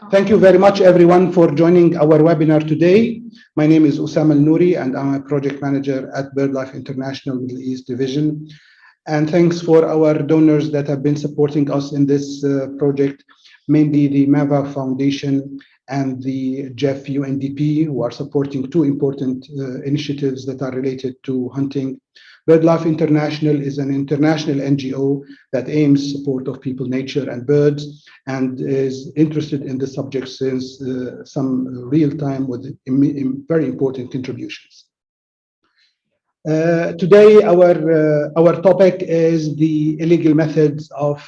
Thank you very much, everyone, for joining our webinar today. My name is Osama Al Nouri, and I'm a project manager at BirdLife International Middle East Division. And thanks for our donors that have been supporting us in this project, mainly the MAVA Foundation and the JEF UNDP, who are supporting two important initiatives that are related to hunting. BirdLife International is an international NGO that aims support of people, nature, and birds, and is interested in the subject since some real time with very important contributions. Today, our topic is the illegal methods of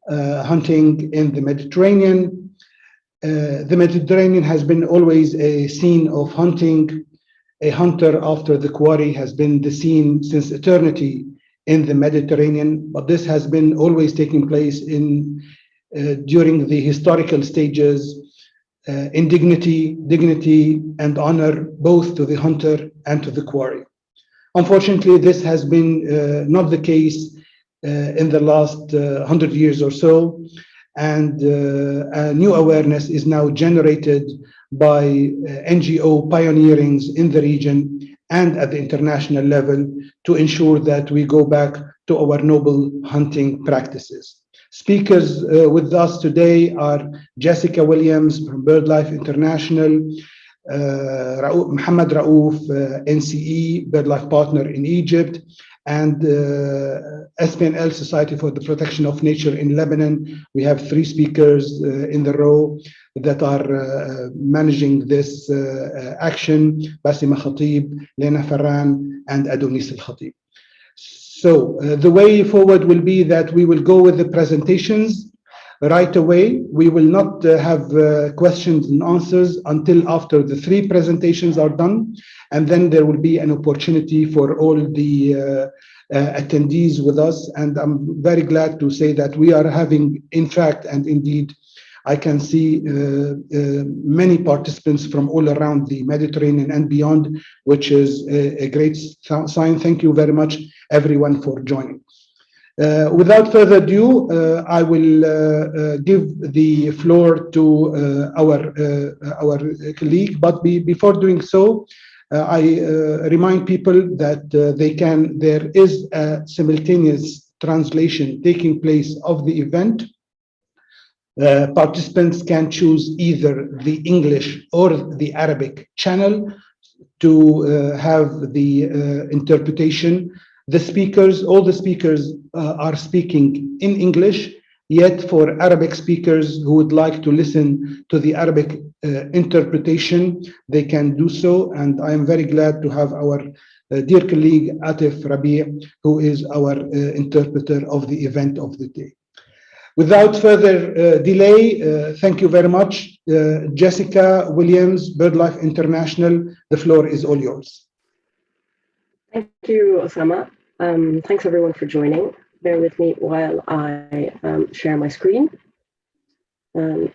hunting in the Mediterranean. The Mediterranean has been always a scene of hunting. A hunter after the quarry has been the scene since eternity in the Mediterranean, but this has been always taking place in during the historical stages in dignity and honor both to the hunter and to the quarry. Unfortunately, this has been not the case in the last 100 years or so, and a new awareness is now generated by NGO pioneerings in the region and at the international level to ensure that we go back to our noble hunting practices. Speakers with us today are Jessica Williams from BirdLife International, Muhammad Raouf, NCE, BirdLife partner in Egypt, and SPNL, Society for the Protection of Nature in Lebanon. We have three speakers in the row that are managing this action: Basima Khatib, Lena Farran, and Adonis Al Khatib. So the way forward will be that we will go with the presentations right away. We will not have questions and answers until after the three presentations are done, and then there will be an opportunity for all the attendees with us. And I'm very glad to say that we are having, in fact, and indeed, I can see many participants from all around the Mediterranean and beyond, which is a great sign. Thank you very much, everyone, for joining. Without further ado, I will give the floor to our colleague. But before doing so, I remind people that there is a simultaneous translation taking place of the event. Participants can choose either the English or the Arabic channel to have the interpretation. All the speakers are speaking in English, yet for Arabic speakers who would like to listen to the Arabic interpretation, they can do so. And I am very glad to have our dear colleague Atif Rabi, who is our interpreter of the event of the day. Without further delay, thank you very much. Jessica Williams, BirdLife International, the floor is all yours. Thank you, Osama. Thanks everyone for joining. Bear with me while I share my screen. It's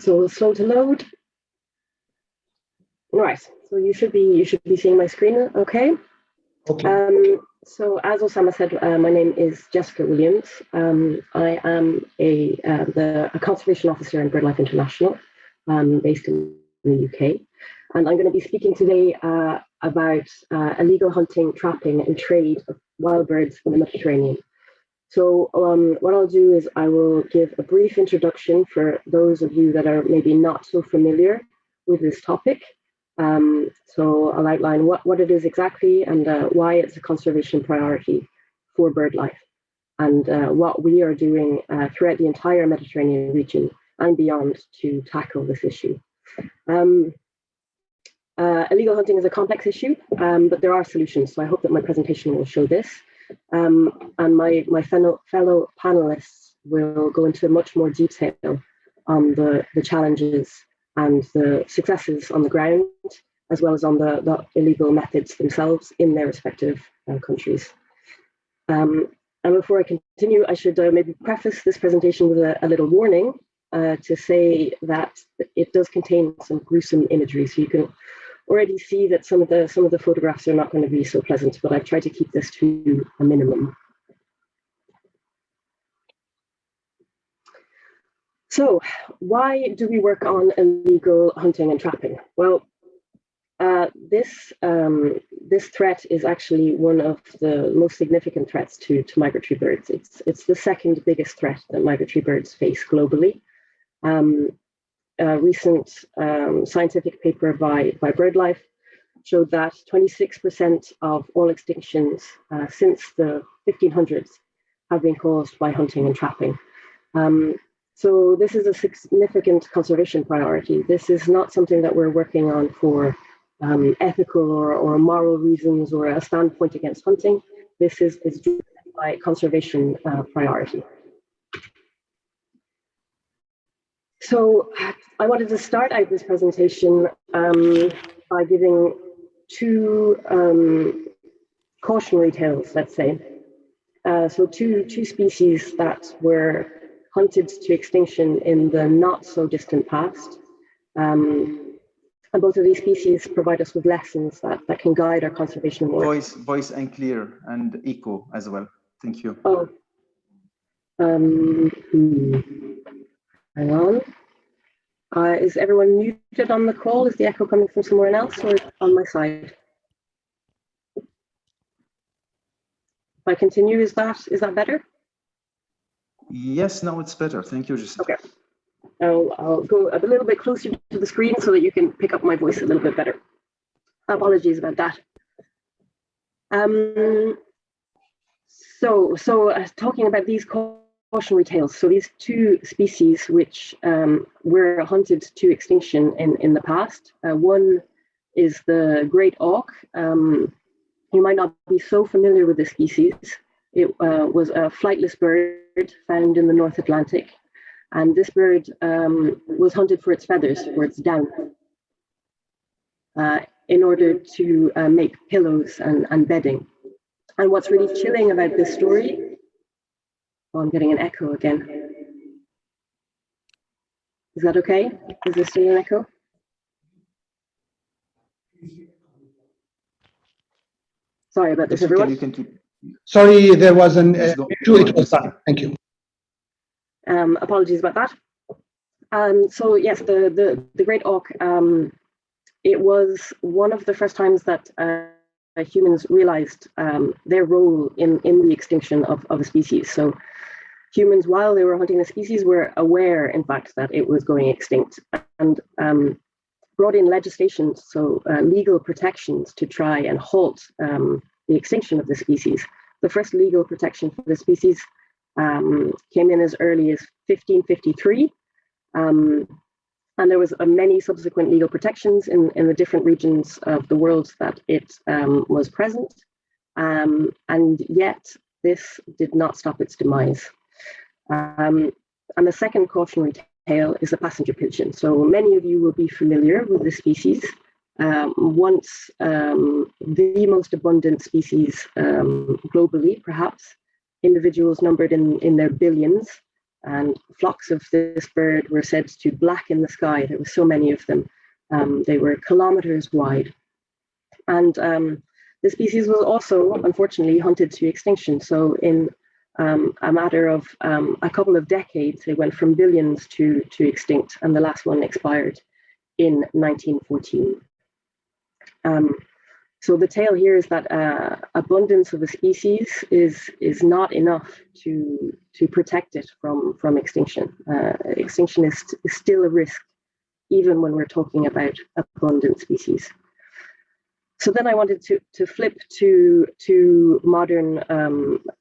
a little slow to load. Right, so you should be seeing my screen, okay? Okay. So as Osama said, my name is Jessica Williams. I am a conservation officer in BirdLife International, based in the UK. And I'm going to be speaking today about illegal hunting, trapping and trade of wild birds in the Mediterranean. So what I'll do is I will give a brief introduction for those of you that are maybe not so familiar with this topic. So I'll outline what it is exactly and why it's a conservation priority for BirdLife, and what we are doing throughout the entire Mediterranean region and beyond to tackle this issue. Illegal hunting is a complex issue, but there are solutions. So I hope that my presentation will show this. And my fellow panelists will go into much more detail on the challenges and the successes on the ground, as well as on the illegal methods themselves in their respective countries. And before I continue, I should maybe preface this presentation with a little warning to say that it does contain some gruesome imagery. So you can already see that some of the photographs are not going to be so pleasant, but I've tried to keep this to a minimum. So why do we work on illegal hunting and trapping? Well, this threat is actually one of the most significant threats to migratory birds. It's the second biggest threat that migratory birds face globally. A recent scientific paper by BirdLife showed that 26% of all extinctions since the 1500s have been caused by hunting and trapping. So this is a significant conservation priority. This is not something that we're working on for ethical or moral reasons or a standpoint against hunting. This is driven by conservation priority. So I wanted to start out this presentation by giving two cautionary tales, let's say. So two species that were hunted to extinction in the not so distant past. And both of these species provide us with lessons that can guide our conservation work. Voice unclear and echo as well. Thank you. Oh. Hang on. Is everyone muted on the call? Is the echo coming from somewhere else or on my side? If I continue, is that better? Yes, now it's better. Thank you, Jessica. Okay. I'll go a little bit closer to the screen so that you can pick up my voice a little bit better. Apologies about that. So talking about these cautionary tales. So these two species which were hunted to extinction in the past. One is the great auk. You might not be so familiar with this species. It was a flightless bird found in the North Atlantic. And this bird was hunted for its feathers, for its down, in order to make pillows and bedding. And what's really chilling about this story, oh, I'm getting an echo again. Is that okay? Is there still an echo? Sorry about this, everyone. You can keep. Sorry, there was an issue. It was done. Thank you. Apologies about that. So yes, the great auk, it was one of the first times that humans realized their role in the extinction of a species. So humans, while they were hunting the species, were aware, in fact, that it was going extinct and brought in legislation, so legal protections to try and halt the extinction of the species. The first legal protection for the species came in as early as 1553, and there was many subsequent legal protections in the different regions of the world that it was present, and yet this did not stop its demise. And the second cautionary tale is the passenger pigeon. So many of you will be familiar with this species. Once the most abundant species globally, perhaps. Individuals numbered in their billions, and flocks of this bird were said to blacken the sky. There were so many of them. They were kilometers wide. And the species was also, unfortunately, hunted to extinction. So in a matter of a couple of decades, they went from billions to extinct, and the last one expired in 1914. So the tale here is that abundance of a species is not enough to protect it from extinction. Extinction is still a risk, even when we're talking about abundant species. So then I wanted to flip to modern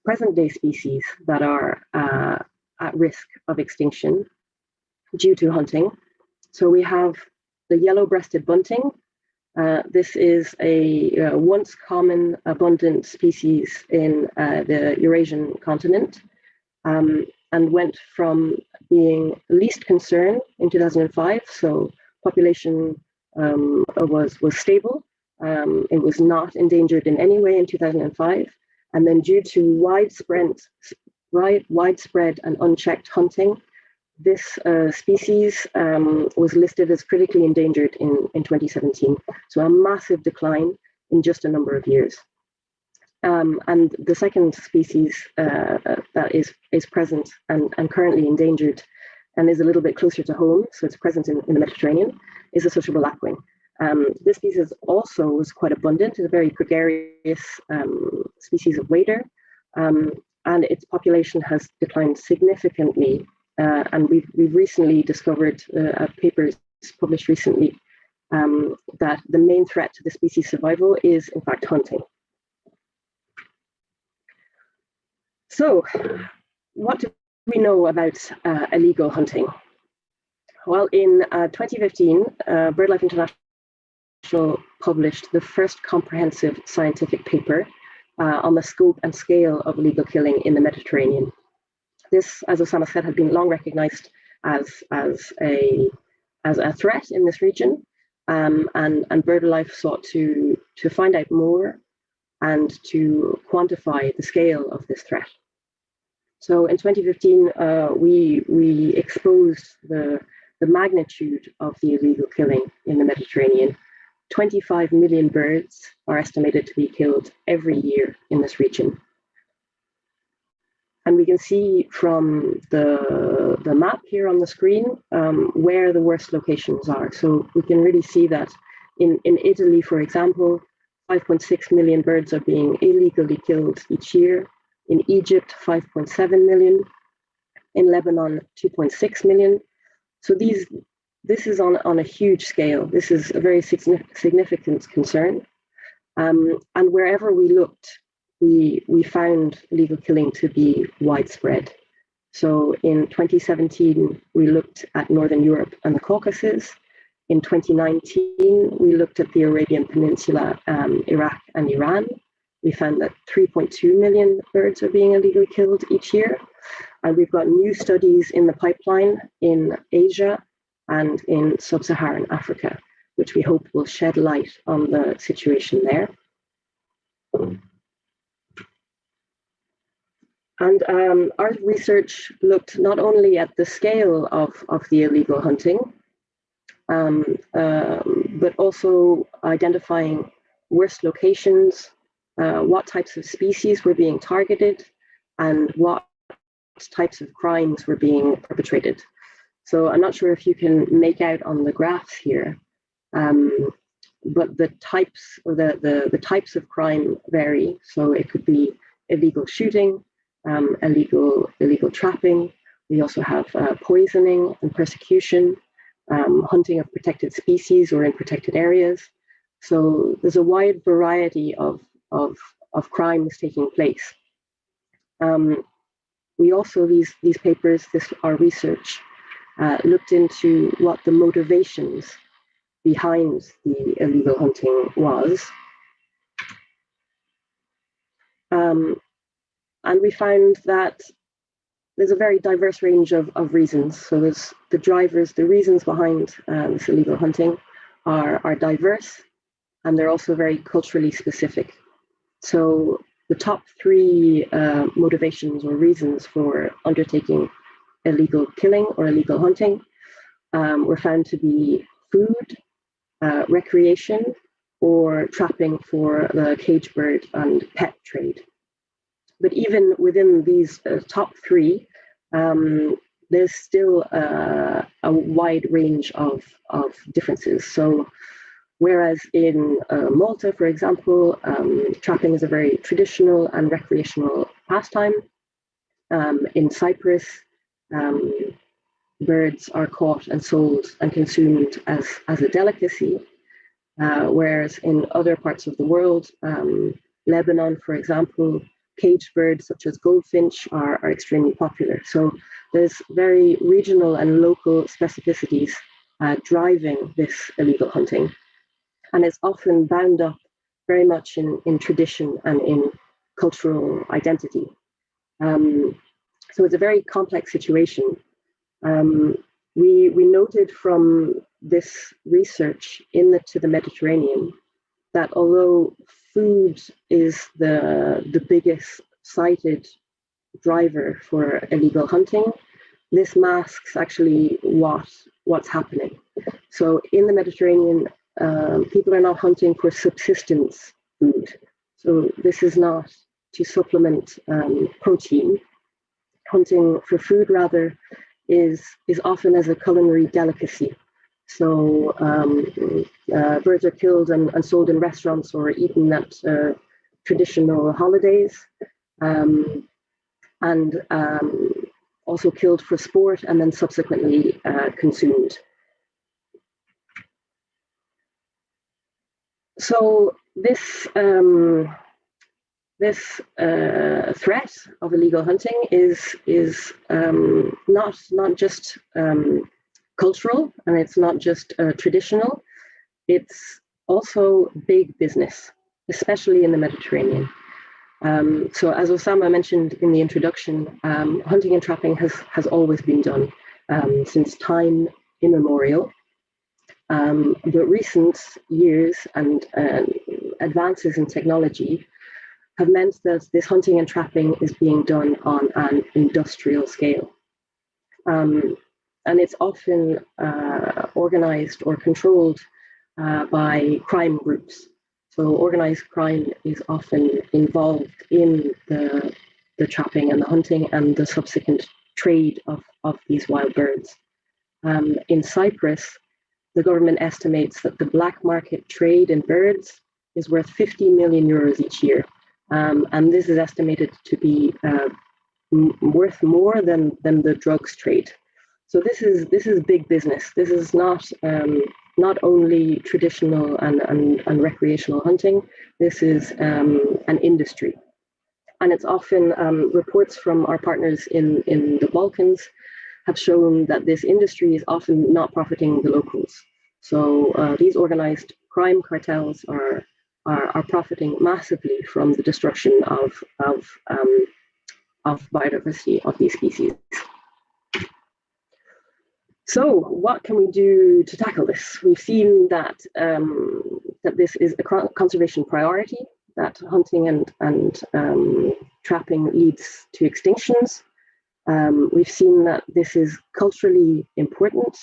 present-day species that are at risk of extinction due to hunting. So we have the yellow-breasted bunting. This is a once common abundant species in the Eurasian continent, and went from being least concern in 2005. So population was stable. It was not endangered in any way in 2005. And then due to widespread and unchecked hunting, This species was listed as critically endangered in 2017, so a massive decline in just a number of years. And the second species that is present and currently endangered and is a little bit closer to home, so it's present in the Mediterranean, is the sociable lapwing. This species also was quite abundant. It's a very gregarious species of wader, and its population has declined significantly. And we've recently discovered papers published recently that the main threat to the species survival is in fact hunting. So, what do we know about illegal hunting? Well, in 2015, BirdLife International published the first comprehensive scientific paper on the scope and scale of illegal killing in the Mediterranean. This, as Osama said, had been long recognized as a threat in this region, and BirdLife sought to find out more and to quantify the scale of this threat. So in 2015, we exposed the magnitude of the illegal killing in the Mediterranean. 25 million birds are estimated to be killed every year in this region. And we can see from the map here on the screen where the worst locations are. So we can really see that in Italy, for example, 5.6 million birds are being illegally killed each year. In Egypt, 5.7 million. In Lebanon, 2.6 million. So this is on a huge scale. This is a very significant concern. And wherever we looked, we found illegal killing to be widespread. So in 2017, we looked at Northern Europe and the Caucasus. In 2019, we looked at the Arabian Peninsula, Iraq and Iran. We found that 3.2 million birds are being illegally killed each year. And we've got new studies in the pipeline in Asia and in sub-Saharan Africa, which we hope will shed light on the situation there. And our research looked not only at the scale of the illegal hunting, but also identifying worst locations, what types of species were being targeted, and what types of crimes were being perpetrated. So I'm not sure if you can make out on the graphs here, but the types or the types of crime vary. So it could be illegal shooting, illegal trapping. We also have poisoning and persecution, hunting of protected species or in protected areas. So there's a wide variety of crimes taking place. We also, these papers, our research, looked into what the motivations behind the illegal hunting was. And we found that there's a very diverse range of reasons. So there's the drivers, the reasons behind this illegal hunting are diverse, and they're also very culturally specific. So the top three motivations or reasons for undertaking illegal killing or illegal hunting were found to be food, recreation, or trapping for the cage bird and pet trade. But even within these top three, there's still a wide range of differences. So whereas in Malta, for example, trapping is a very traditional and recreational pastime. In Cyprus, birds are caught and sold and consumed as a delicacy. Whereas in other parts of the world, Lebanon, for example, caged birds such as goldfinch are extremely popular. So there's very regional and local specificities driving this illegal hunting. And it's often bound up very much in tradition and in cultural identity. So it's a very complex situation. We noted from this research to the Mediterranean that although food is the biggest cited driver for illegal hunting, this masks actually what's happening. So in the Mediterranean, people are not hunting for subsistence food. So this is not to supplement protein. Hunting for food rather is often as a culinary delicacy. So birds are killed and sold in restaurants or eaten at traditional holidays, and also killed for sport and then subsequently consumed. So this threat of illegal hunting is not just cultural, and it's not just traditional. It's also big business, especially in the Mediterranean. So as Osama mentioned in the introduction, hunting and trapping has always been done since time immemorial. But recent years and advances in technology have meant that this hunting and trapping is being done on an industrial scale. And it's often organized or controlled by crime groups. So organized crime is often involved in the trapping and the hunting and the subsequent trade of these wild birds. In Cyprus, the government estimates that the black market trade in birds is worth 50 million euros each year. And this is estimated to be worth more than the drugs trade. So this is big business. This is not only traditional and recreational hunting. This is an industry, and it's often reports from our partners in the Balkans have shown that this industry is often not profiting the locals. So these organized crime cartels are profiting massively from the destruction of biodiversity of these species. So what can we do to tackle this? We've seen that that this is a conservation priority, that hunting and trapping leads to extinctions. We've seen that this is culturally important,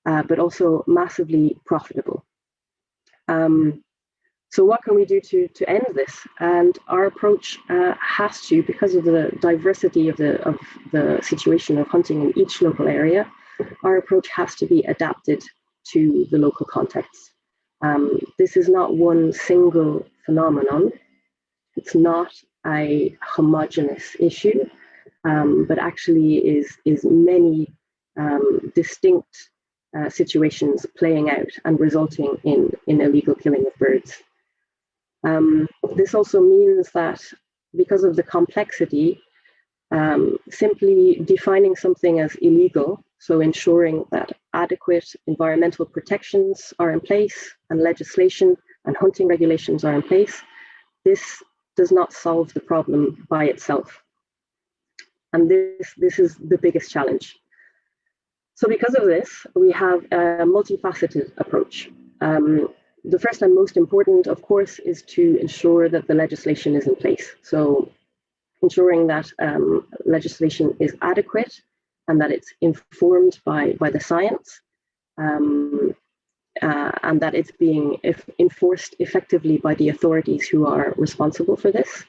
but also massively profitable. So what can we do to end this? And our approach has to, because of the diversity of the situation of hunting in each local area, our approach has to be adapted to the local context. This is not one single phenomenon. It's not a homogeneous issue, but actually is many distinct situations playing out and resulting in illegal killing of birds. This also means that because of the complexity, simply defining something as illegal, so ensuring that adequate environmental protections are in place and legislation and hunting regulations are in place, this does not solve the problem by itself. And this is the biggest challenge. So because of this, we have a multifaceted approach. The first and most important, of course, is to ensure that the legislation is in place. So ensuring that legislation is adequate and that it's informed by the science, and that it's being enforced effectively by the authorities who are responsible for this.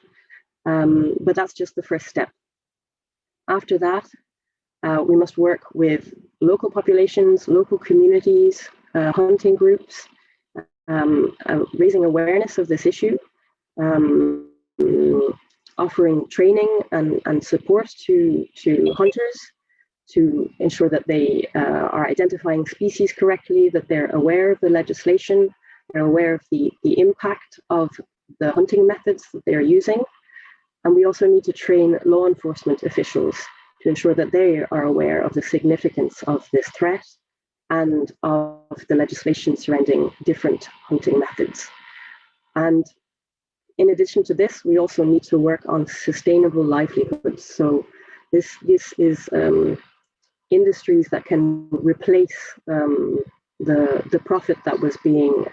But that's just the first step. After that, we must work with local populations, local communities, hunting groups, raising awareness of this issue, offering training and support to hunters to ensure that they are identifying species correctly, that they're aware of the legislation, they're aware of the impact of the hunting methods that they're using. And we also need to train law enforcement officials to ensure that they are aware of the significance of this threat and of the legislation surrounding different hunting methods. And in addition to this, we also need to work on sustainable livelihoods. So this is industries that can replace the profit that was being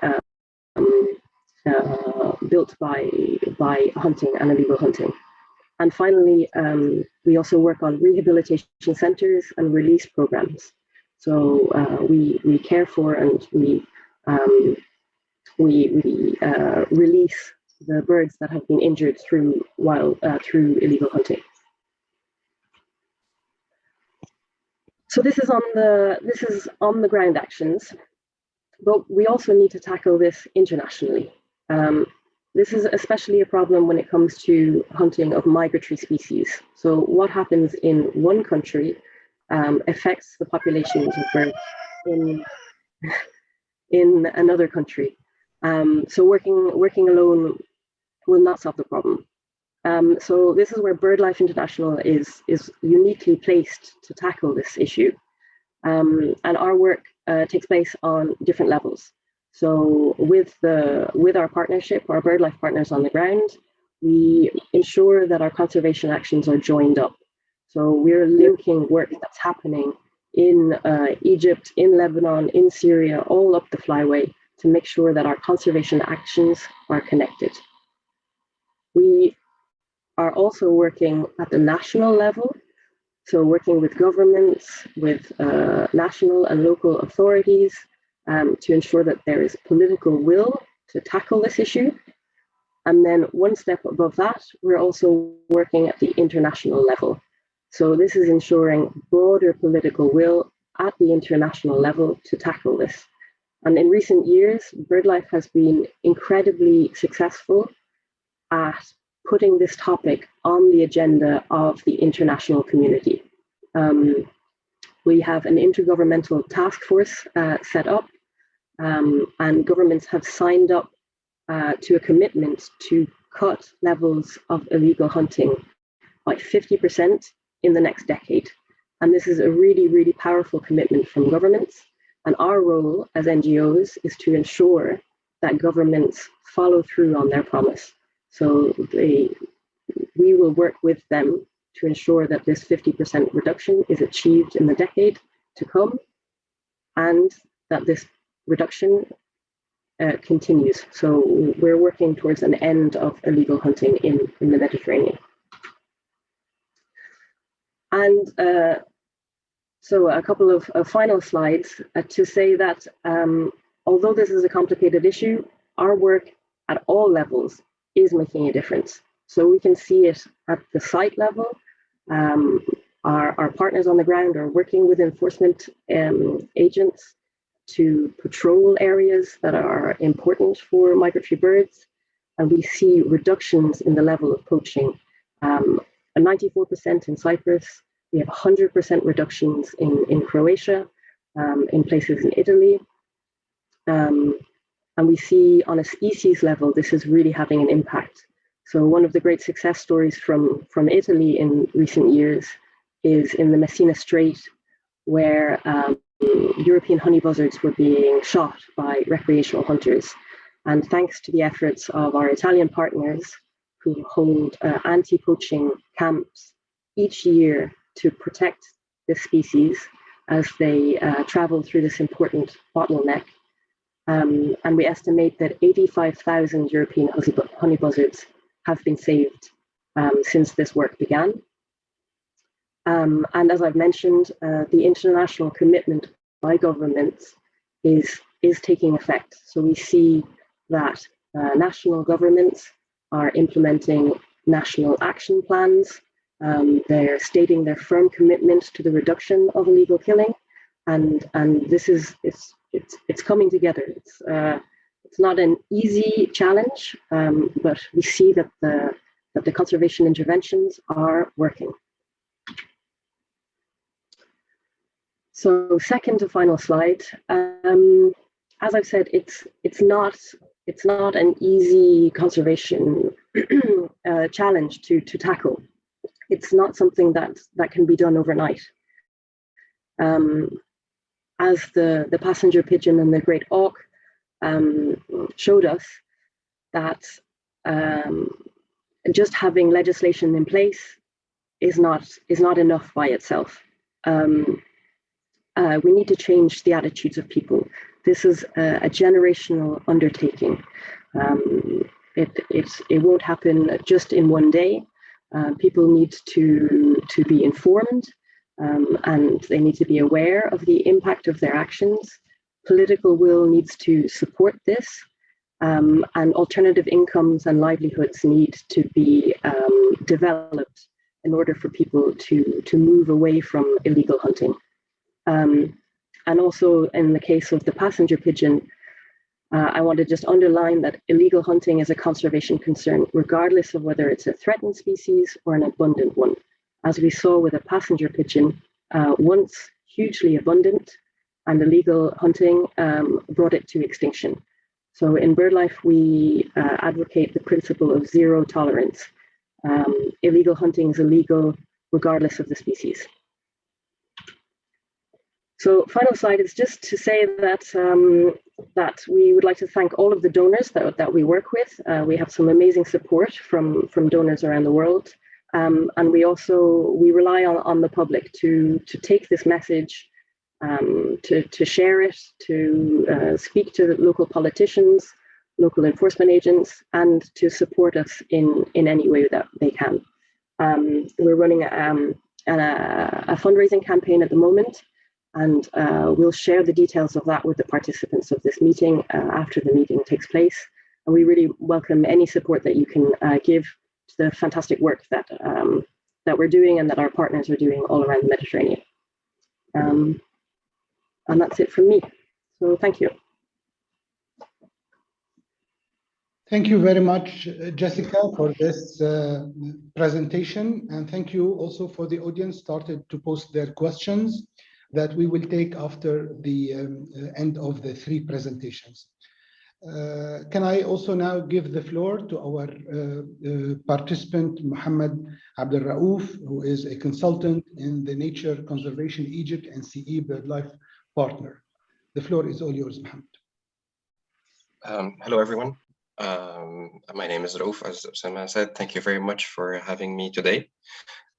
built by hunting and illegal hunting. And finally, we also work on rehabilitation centers and release programs. So we care for and we release the birds that have been injured through illegal hunting. So this is on the ground actions, but we also need to tackle this internationally. This is especially a problem when it comes to hunting of migratory species. So what happens in one country affects the populations of birds in another country. So working alone will not solve the problem. So this is where BirdLife International is uniquely placed to tackle this issue. And our work takes place on different levels. So with our partnership, our BirdLife partners on the ground, we ensure that our conservation actions are joined up. So we're linking work that's happening in Egypt, in Lebanon, in Syria, all up the flyway to make sure that our conservation actions are connected. We are also working at the national level, so working with governments, with national and local authorities to ensure that there is political will to tackle this issue. And then one step above that, we're also working at the international level. So this is ensuring broader political will at the international level to tackle this. And in recent years, BirdLife has been incredibly successful at putting this topic on the agenda of the international community. We have an intergovernmental task force set up, and governments have signed up to a commitment to cut levels of illegal hunting by 50% in the next decade. And this is a really, really powerful commitment from governments. And our role as NGOs is to ensure that governments follow through on their promise. So we will work with them to ensure that this 50% reduction is achieved in the decade to come, and that this reduction continues. So we're working towards an end of illegal hunting in the Mediterranean. And so a couple of final slides to say that although this is a complicated issue, our work at all levels is making a difference. So we can see it at the site level. Our partners on the ground are working with enforcement agents to patrol areas that are important for migratory birds. And we see reductions in the level of poaching. 94% in Cyprus. We have 100% reductions in Croatia, in places in Italy. And we see on a species level, this is really having an impact. So one of the great success stories from Italy in recent years is in the Messina Strait, where European honey buzzards were being shot by recreational hunters. And thanks to the efforts of our Italian partners, who hold anti-poaching camps each year to protect this species as they travel through this important bottleneck. And we estimate that 85,000 European honey buzzards have been saved since this work began. And as I've mentioned, the international commitment by governments is taking effect. So we see that national governments are implementing national action plans. They're stating their firm commitment to the reduction of illegal killing, and this is it's coming together. It's not an easy challenge, but we see that the conservation interventions are working. So second to final slide. As I've said, it's not an easy conservation challenge to tackle. It's not something that can be done overnight. As the passenger pigeon and the great auk showed us, that just having legislation in place is not enough by itself. We need to change the attitudes of people. This is a generational undertaking. It won't happen just in one day. People need to be informed, and they need to be aware of the impact of their actions. Political will needs to support this, and alternative incomes and livelihoods need to be developed in order for people to move away from illegal hunting. And also in the case of the passenger pigeon, I want to just underline that illegal hunting is a conservation concern, regardless of whether it's a threatened species or an abundant one. As we saw with a passenger pigeon, once hugely abundant, and illegal hunting brought it to extinction. So in BirdLife, we advocate the principle of zero tolerance. Illegal hunting is illegal regardless of the species. So final slide is just to say that that we would like to thank all of the donors that we work with. We have some amazing support from donors around the world. And we rely on the public to take this message, to share it, to speak to local politicians, local enforcement agents, and to support us in any way that they can. We're running a fundraising campaign at the moment, and we'll share the details of that with the participants of this meeting after the meeting takes place. And we really welcome any support that you can give to the fantastic work that we're doing and that our partners are doing all around the Mediterranean. And that's it from me. So thank you. Thank you very much, Jessica, for this presentation. And thank you also for the audience started to post their questions that we will take after the end of the three presentations. Can I also now give the floor to our participant, Mohammed Abdel Raouf, who is a consultant in the Nature Conservation Egypt NCE BirdLife partner. The floor is all yours, Mohammed. Hello, everyone. My name is Raouf, as Osama said. Thank you very much for having me today.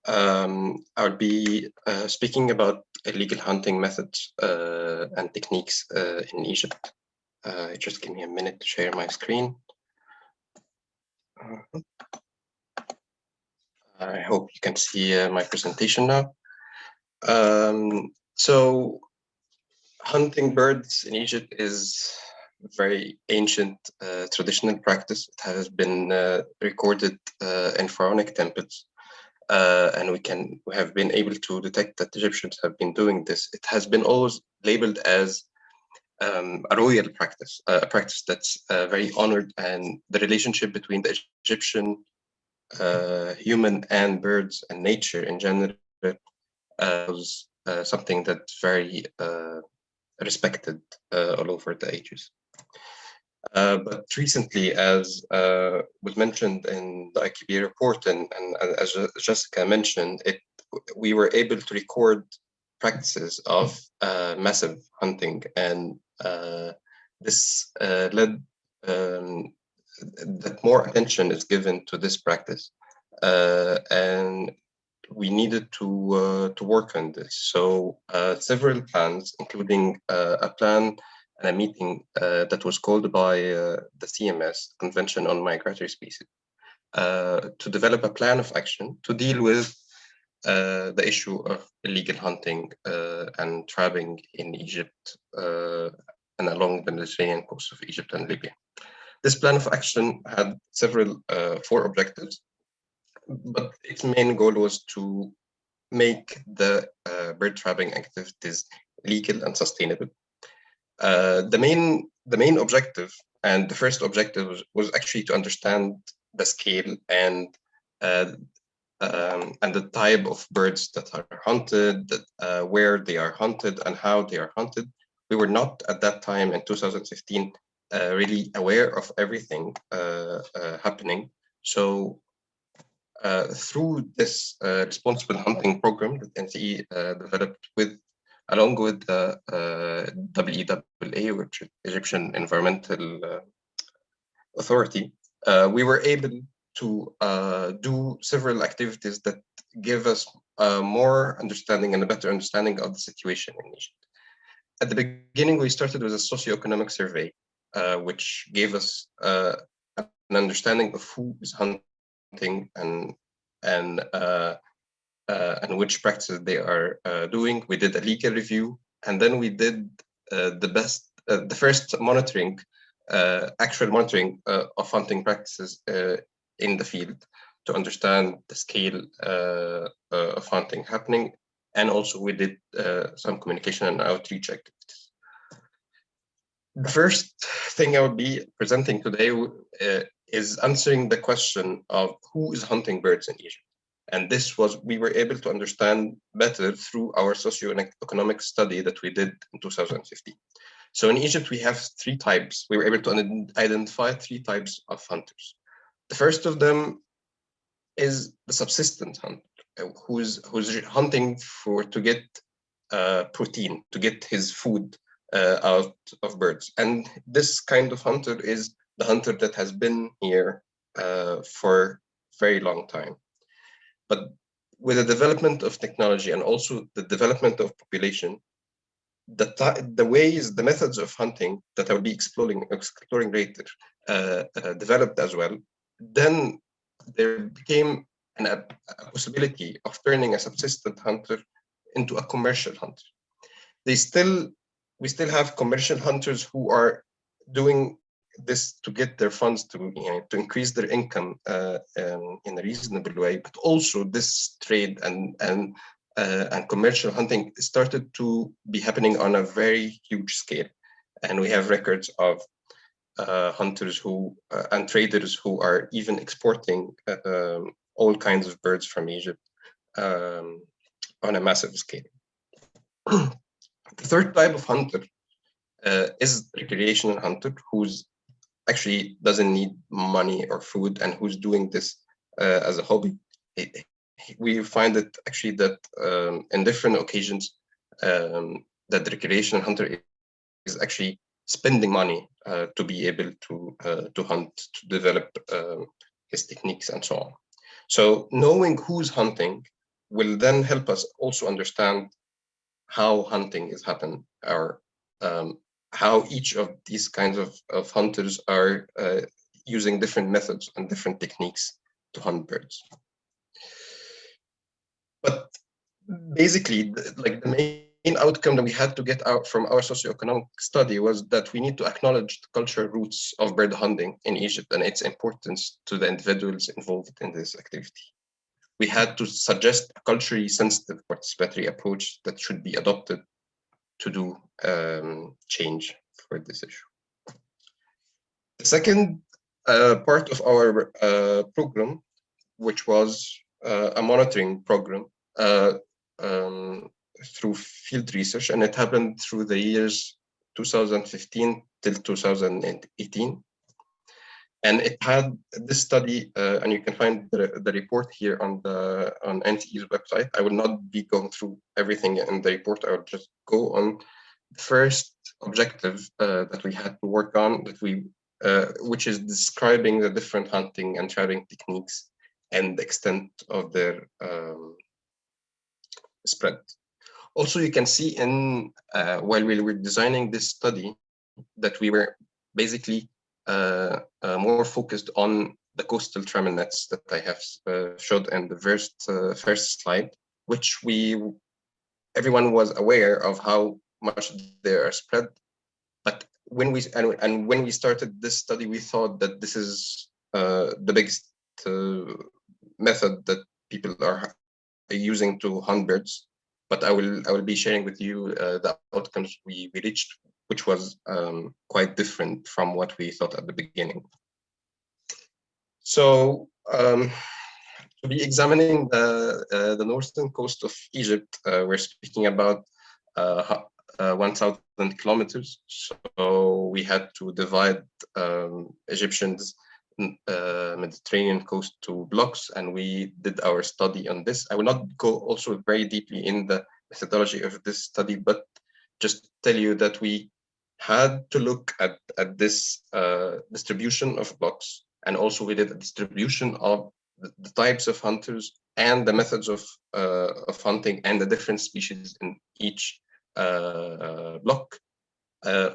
I'll be speaking about illegal hunting methods and techniques in Egypt. Just give me a minute to share my screen. I hope you can see my presentation now. So hunting birds in Egypt is a very ancient traditional practice. It has been recorded in pharaonic temples. And we have been able to detect that Egyptians have been doing this. It has been always labeled as a royal practice, a practice that's very honored, and the relationship between the Egyptian human and birds and nature in general was something that's very respected all over the ages. But recently, as was mentioned in the IQB report, and as Jessica mentioned, we were able to record practices of massive hunting, and this led that more attention is given to this practice, and we needed to work on this. So several plans, including a plan and a meeting that was called by the CMS, Convention on Migratory Species, to develop a plan of action to deal with the issue of illegal hunting and trapping in Egypt and along the Mediterranean coast of Egypt and Libya. This plan of action had several 4 objectives, but its main goal was to make the bird trapping activities legal and sustainable. The main objective, and the first objective, was actually to understand the scale and the type of birds that are hunted, where they are hunted, and how they are hunted. We were not at that time in 2015 really aware of everything happening. So through this responsible hunting program that NCE developed along with the WEAA, which is Egyptian Environmental Authority, we were able to do several activities that give us more understanding and a better understanding of the situation in Egypt. At the beginning, we started with a socioeconomic survey, which gave us an understanding of who is hunting and and which practices they are doing. We did a legal review, and then we did the first monitoring, actual monitoring of hunting practices in the field to understand the scale of hunting happening. And also we did some communication and outreach activities. The first thing I would be presenting today is answering the question of who is hunting birds in Egypt. And this we were able to understand better through our socioeconomic study that we did in 2015. So in Egypt, we have three types. We were able to identify three types of hunters. The first of them is the subsistence hunter, who's hunting to get protein, to get his food out of birds. And this kind of hunter is the hunter that has been here for a very long time. But with the development of technology and also the development of population, the ways, the methods of hunting that I will be exploring later developed as well. Then there became a possibility of turning a subsistent hunter into a commercial hunter. We still have commercial hunters who are doing this to get their funds to increase their income in a reasonable way, but also this trade and commercial hunting started to be happening on a very huge scale, and we have records of hunters who and traders who are even exporting all kinds of birds from Egypt on a massive scale. The third type of hunter is recreational hunter, who's actually doesn't need money or food and who's doing this as a hobby. We find that actually that in different occasions that the recreational hunter is actually spending money to be able to hunt, to develop his techniques and so on. So knowing who's hunting will then help us also understand how hunting is happening, or how each of these kinds of hunters are using different methods and different techniques to hunt birds. But basically, like the main outcome that we had to get out from our socioeconomic study was that we need to acknowledge the cultural roots of bird hunting in Egypt and its importance to the individuals involved in this activity. We had to suggest a culturally sensitive participatory approach that should be adopted to do change for this issue. The second part of our program, which was a monitoring program through field research, and it happened through the years 2015 till 2018. And it had this study, and you can find the report here on NTE's website. I will not be going through everything in the report. I will just go on the first objective that we had to work on, which is describing the different hunting and trapping techniques and the extent of their spread. Also, you can see while we were designing this study that we were basically more focused on the coastal trammel nets that I have showed in the first slide, which everyone was aware of how much they are spread. But when we started this study, we thought that this is the biggest method that people are using to hunt birds. But I will be sharing with you the outcomes we reached, which was quite different from what we thought at the beginning. So to be examining the northern coast of Egypt, we're speaking about 1,000 kilometers. So we had to divide Egyptians Mediterranean coast to blocks, and we did our study on this. I will not go also very deeply in the methodology of this study, but just tell you that we had to look at this distribution of blocks, and also we did a distribution of the types of hunters and the methods of hunting and the different species in each block.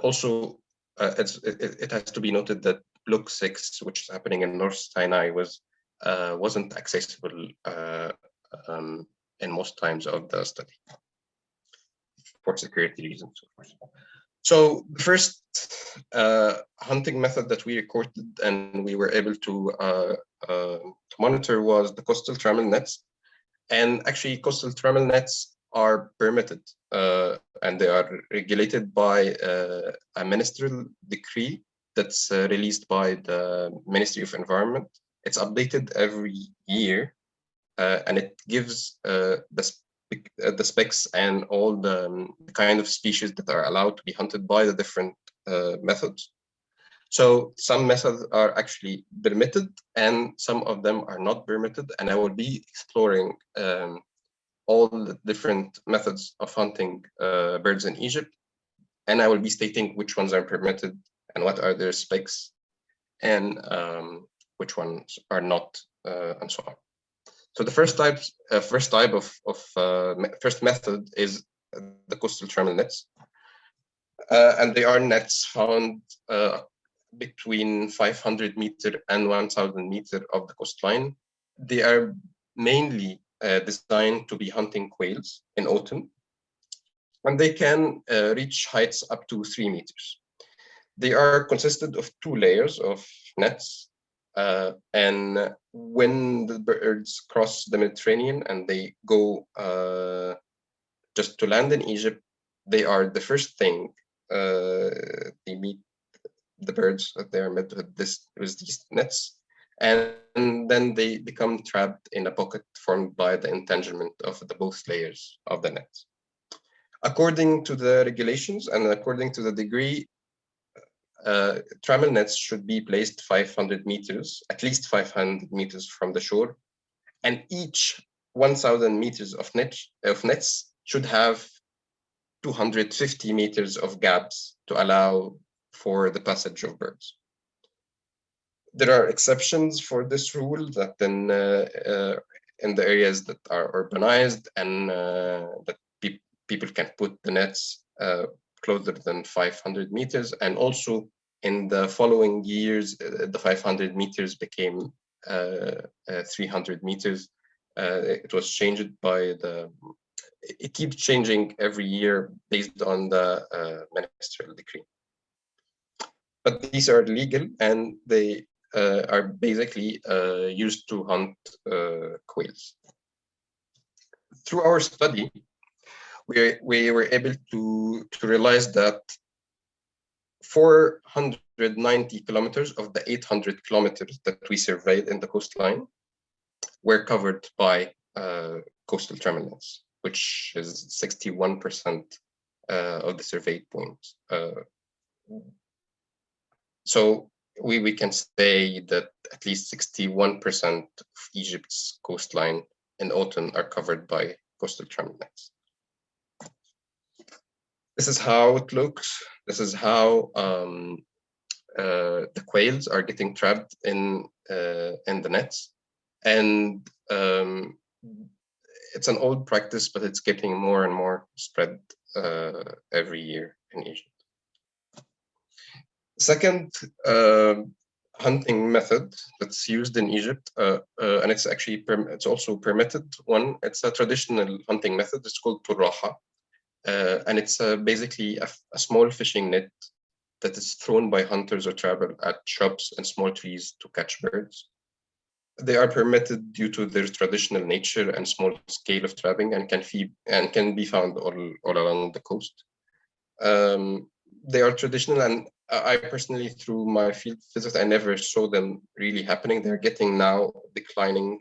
Also, it has to be noted that Block 6, which is happening in North Sinai, was wasn't accessible in most times of the study for security reasons, of course. So the first hunting method that we recorded and we were able to monitor was the coastal trammel nets. And actually, coastal trammel nets are permitted and they are regulated by a ministerial decree that's released by the Ministry of Environment. It's updated every year and it gives the specs and all the kind of species that are allowed to be hunted by the different methods. So some methods are actually permitted and some of them are not permitted. And I will be exploring all the different methods of hunting birds in Egypt. And I will be stating which ones are permitted and what are their specs and which ones are not and so on. So the first method is the coastal trammel nets. And they are nets found between 500 meter and 1000 meter of the coastline. They are mainly designed to be hunting quails in autumn, and they can reach heights up to 3 meters. They are consisted of 2 layers of nets, and when the birds cross the Mediterranean and they go just to land in Egypt, they are the first thing they meet the birds that they are met with these nets, and then they become trapped in a pocket formed by the entanglement of the both layers of the net. According to the regulations and according to the degree, trammel nets should be placed 500 meters, at least 500 meters from the shore, and each 1000 meters of nets should have 250 meters of gaps to allow for the passage of birds. There are exceptions for this rule that in the areas that are urbanized and that people can put the nets closer than 500 meters. And also in the following years, the 500 meters became 300 meters. It was changed by it keeps changing every year based on the ministerial decree. But these are legal and they are basically used to hunt quails. Through our study, we were able to realize that 490 kilometers of the 800 kilometers that we surveyed in the coastline were covered by coastal trammel nets, which is 61% of the surveyed points. So we can say that at least 61% of Egypt's coastline in autumn are covered by coastal trammel nets. This is how it looks. This is how the quails are getting trapped in the nets. And it's an old practice, but it's getting more and more spread every year in Egypt. Second hunting method that's used in Egypt, and it's actually it's also permitted one. It's a traditional hunting method. It's called Turraha, and it's basically a small fishing net that is thrown by hunters or travel at shrubs and small trees to catch birds. They are permitted due to their traditional nature and small scale of trapping, and can be found all along the coast. They are traditional, and I personally, through my field visits, I never saw them really happening. They're getting now declining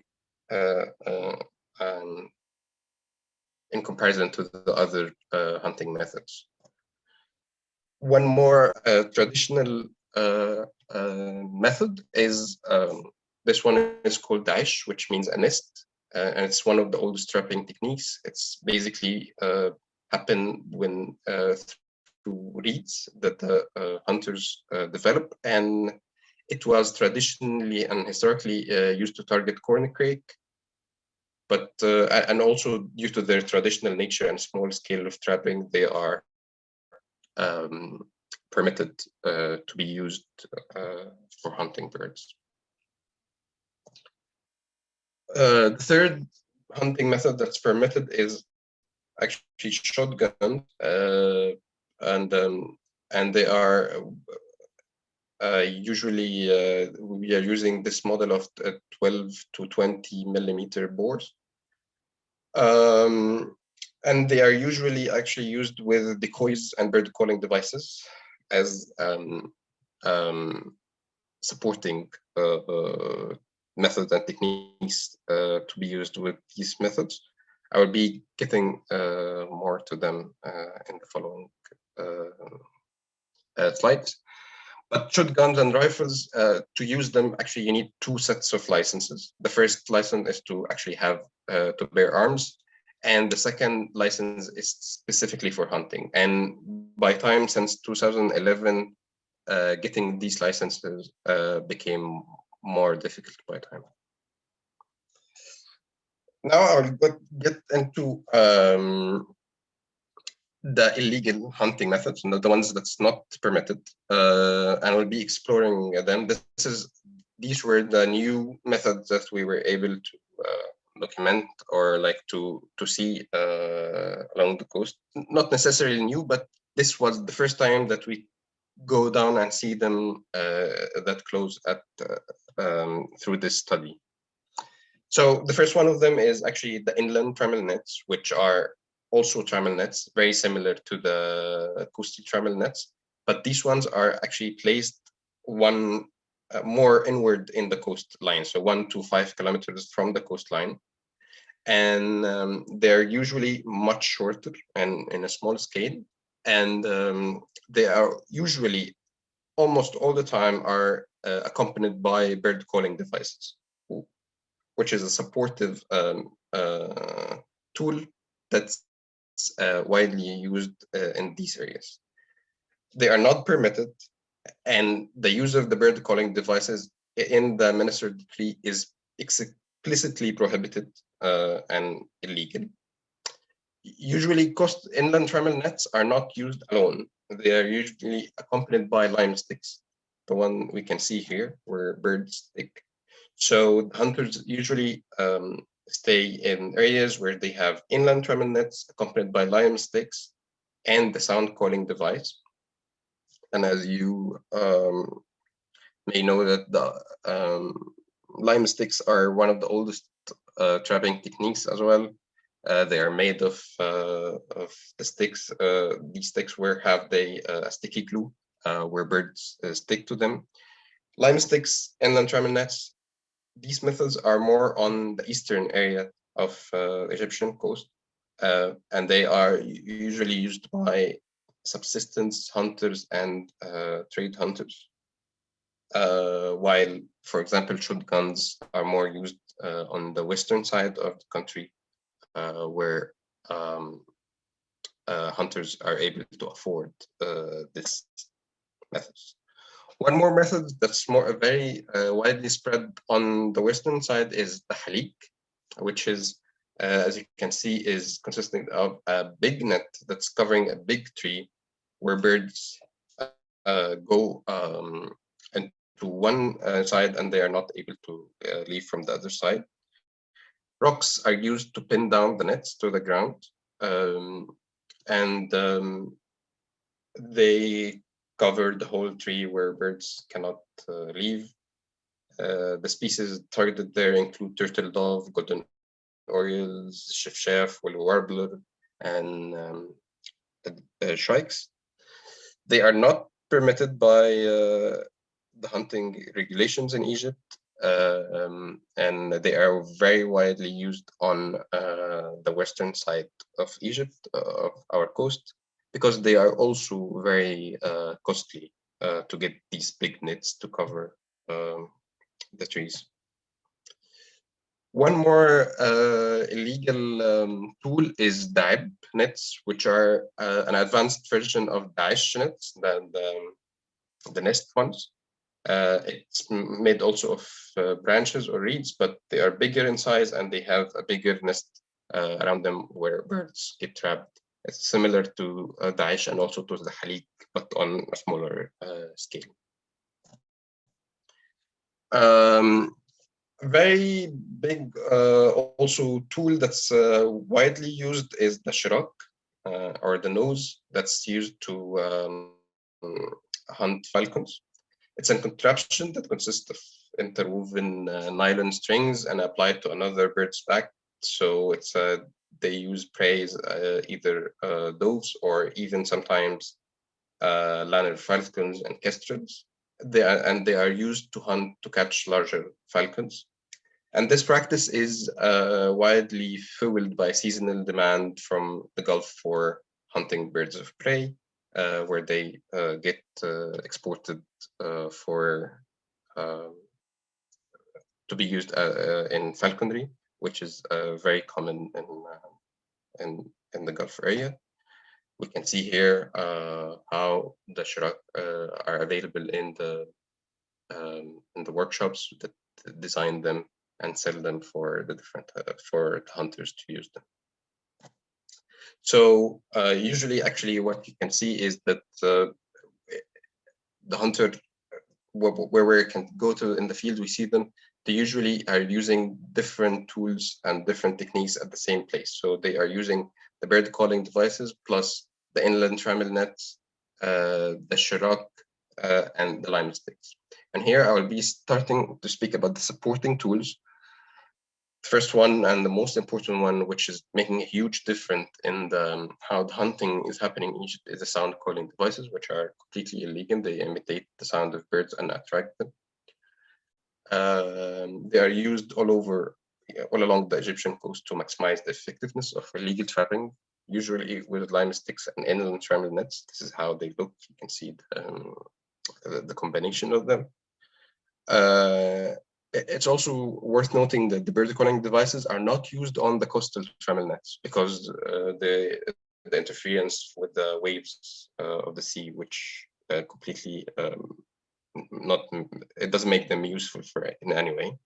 in comparison to the other hunting methods. One more traditional method is this one is called Daish, which means a nest, and it's one of the oldest trapping techniques. It's basically happen when through reeds that the hunters develop, and it was traditionally and historically used to target corncrake, but and also due to their traditional nature and small scale of trapping, they are permitted to be used for hunting birds. The third hunting method that's permitted is actually shotgun, and they are usually we are using this model of 12 to 20 millimeter bores. And they are usually actually used with decoys and bird calling devices as supporting methods and techniques to be used with these methods. I will be getting more to them in the following slides. But shotguns and rifles, to use them, actually you need two sets of licenses. The first license is to actually have to bear arms, and the second license is specifically for hunting. And by time since 2011, getting these licenses became more difficult by time. Now I'll get into the illegal hunting methods, the ones that's not permitted, and we'll be exploring them. These were the new methods that we were able to document or like to see along the coast. Not necessarily new, but this was the first time that we go down and see them that close at through this study. So the first one of them is actually the inland trammel nets, which are also trammel nets, very similar to the coastal trammel nets, but these ones are actually placed one more inward in the coastline, so 1 to 5 kilometers from the coastline, and they're usually much shorter and in a small scale, and they are usually almost all the time are accompanied by bird calling devices, which is a supportive tool that's widely used in these areas. They are not permitted, and the use of the bird calling devices in the minister decree is explicitly prohibited and illegal. Usually, coast inland trammel nets are not used alone. They are usually accompanied by lime sticks, the one we can see here, where birds stick. So hunters usually stay in areas where they have inland trammel nets accompanied by lime sticks and the sound calling device. And as you may know, that the lime sticks are one of the oldest trapping techniques as well. They are made of the sticks. These sticks have a sticky glue where birds stick to them. Lime sticks, inland trammel nets. These methods are more on the eastern area of Egyptian coast, and they are usually used by subsistence hunters and trade hunters. While, for example, shotguns are more used on the western side of the country, where hunters are able to afford this methods. One more method that's very widely spread on the western side is the halik, which is, as you can see, is consisting of a big net that's covering a big tree where birds go into one side and they are not able to leave from the other side. Rocks are used to pin down the nets to the ground, and they cover the whole tree where birds cannot leave. The species targeted there include turtle dove, golden orioles, shifshaf, willow warbler, and shrikes. They are not permitted by the hunting regulations in Egypt, and they are very widely used on the western side of Egypt, of our coast, because they are also very costly to get these big nets to cover the trees. One more illegal tool is Daib nets, which are an advanced version of Daesh nets, the nest ones. It's made also of branches or reeds, but they are bigger in size and they have a bigger nest around them where birds get trapped. It's similar to Daesh and also to the halik, but on a smaller scale. A very big also tool that's widely used is the Shrock, or the nose that's used to hunt falcons. It's a contraption that consists of interwoven nylon strings and applied to another bird's back. So it's they use prey, either doves or even sometimes lanner falcons and kestrels. They are used to hunt to catch larger falcons. And this practice is widely fueled by seasonal demand from the Gulf for hunting birds of prey, where they get exported for to be used in falconry, which is very common in the Gulf area. We can see here how the Shrock are available in the workshops that design them and sell them for the different for the hunters to use them. So usually, actually, what you can see is that the hunter, where we can go to in the field, we see them. They usually are using different tools and different techniques at the same place. So they are using the bird calling devices plus the inland trammel nets, the Shrock, and the lime sticks. And here I will be starting to speak about the supporting tools. First one and the most important one, which is making a huge difference in how the hunting is happening in Egypt, is the sound calling devices, which are completely illegal. They imitate the sound of birds and attract them. They are used all along the Egyptian coast to maximize the effectiveness of illegal trapping, usually with lime sticks and inland trammel nets. This is how they look. You can see the combination of them. It's also worth noting that the bird calling devices are not used on the coastal trammel nets because the interference with the waves of the sea, which completely it doesn't make them useful for in any way.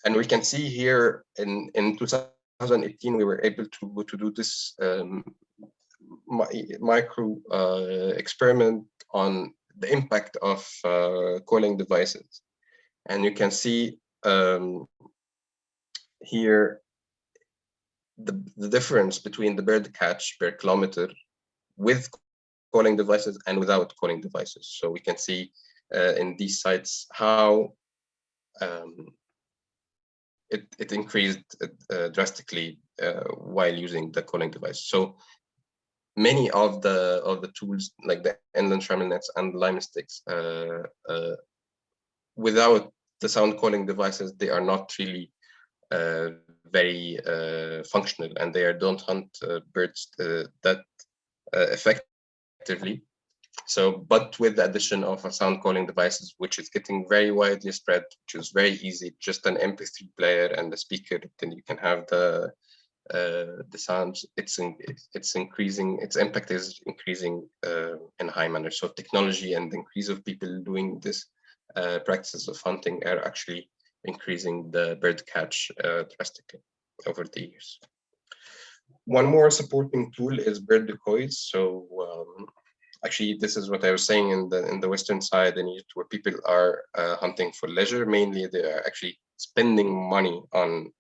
And we can see here in 2018 we were able to do this micro experiment on the impact of calling devices. And you can see here the difference between the bird catch per kilometer with calling devices and without calling devices. So we can see in these sites how it increased drastically while using the calling device. So many of the tools like the inland trammel nets and lime sticks, without the sound calling devices, they are not really very functional, and they don't hunt birds that effectively. So, but with the addition of a sound calling devices, which is getting very widely spread, which is very easy, just an MP3 player and a speaker, then you can have the sounds. It's increasing. Its impact is increasing in a high manner. So technology and the increase of people doing this practices of hunting are actually increasing the bird catch drastically over the years. One more supporting tool is bird decoys. So actually, this is what I was saying in the western side in Egypt, where people are hunting for leisure. Mainly, they are actually spending money on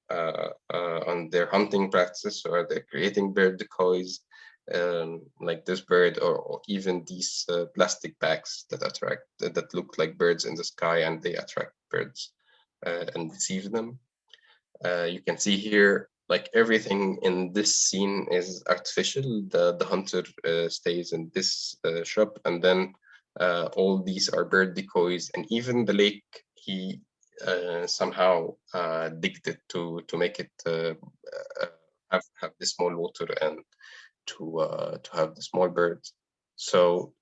their hunting practices, or they're creating bird decoys like this bird, or even these plastic bags that look like birds in the sky, and they attract birds and deceive them. You can see here, like everything in this scene is artificial. The hunter stays in this shrub, and then all these are bird decoys, and even the lake he somehow digged it to make it have the small water and to have the small birds. So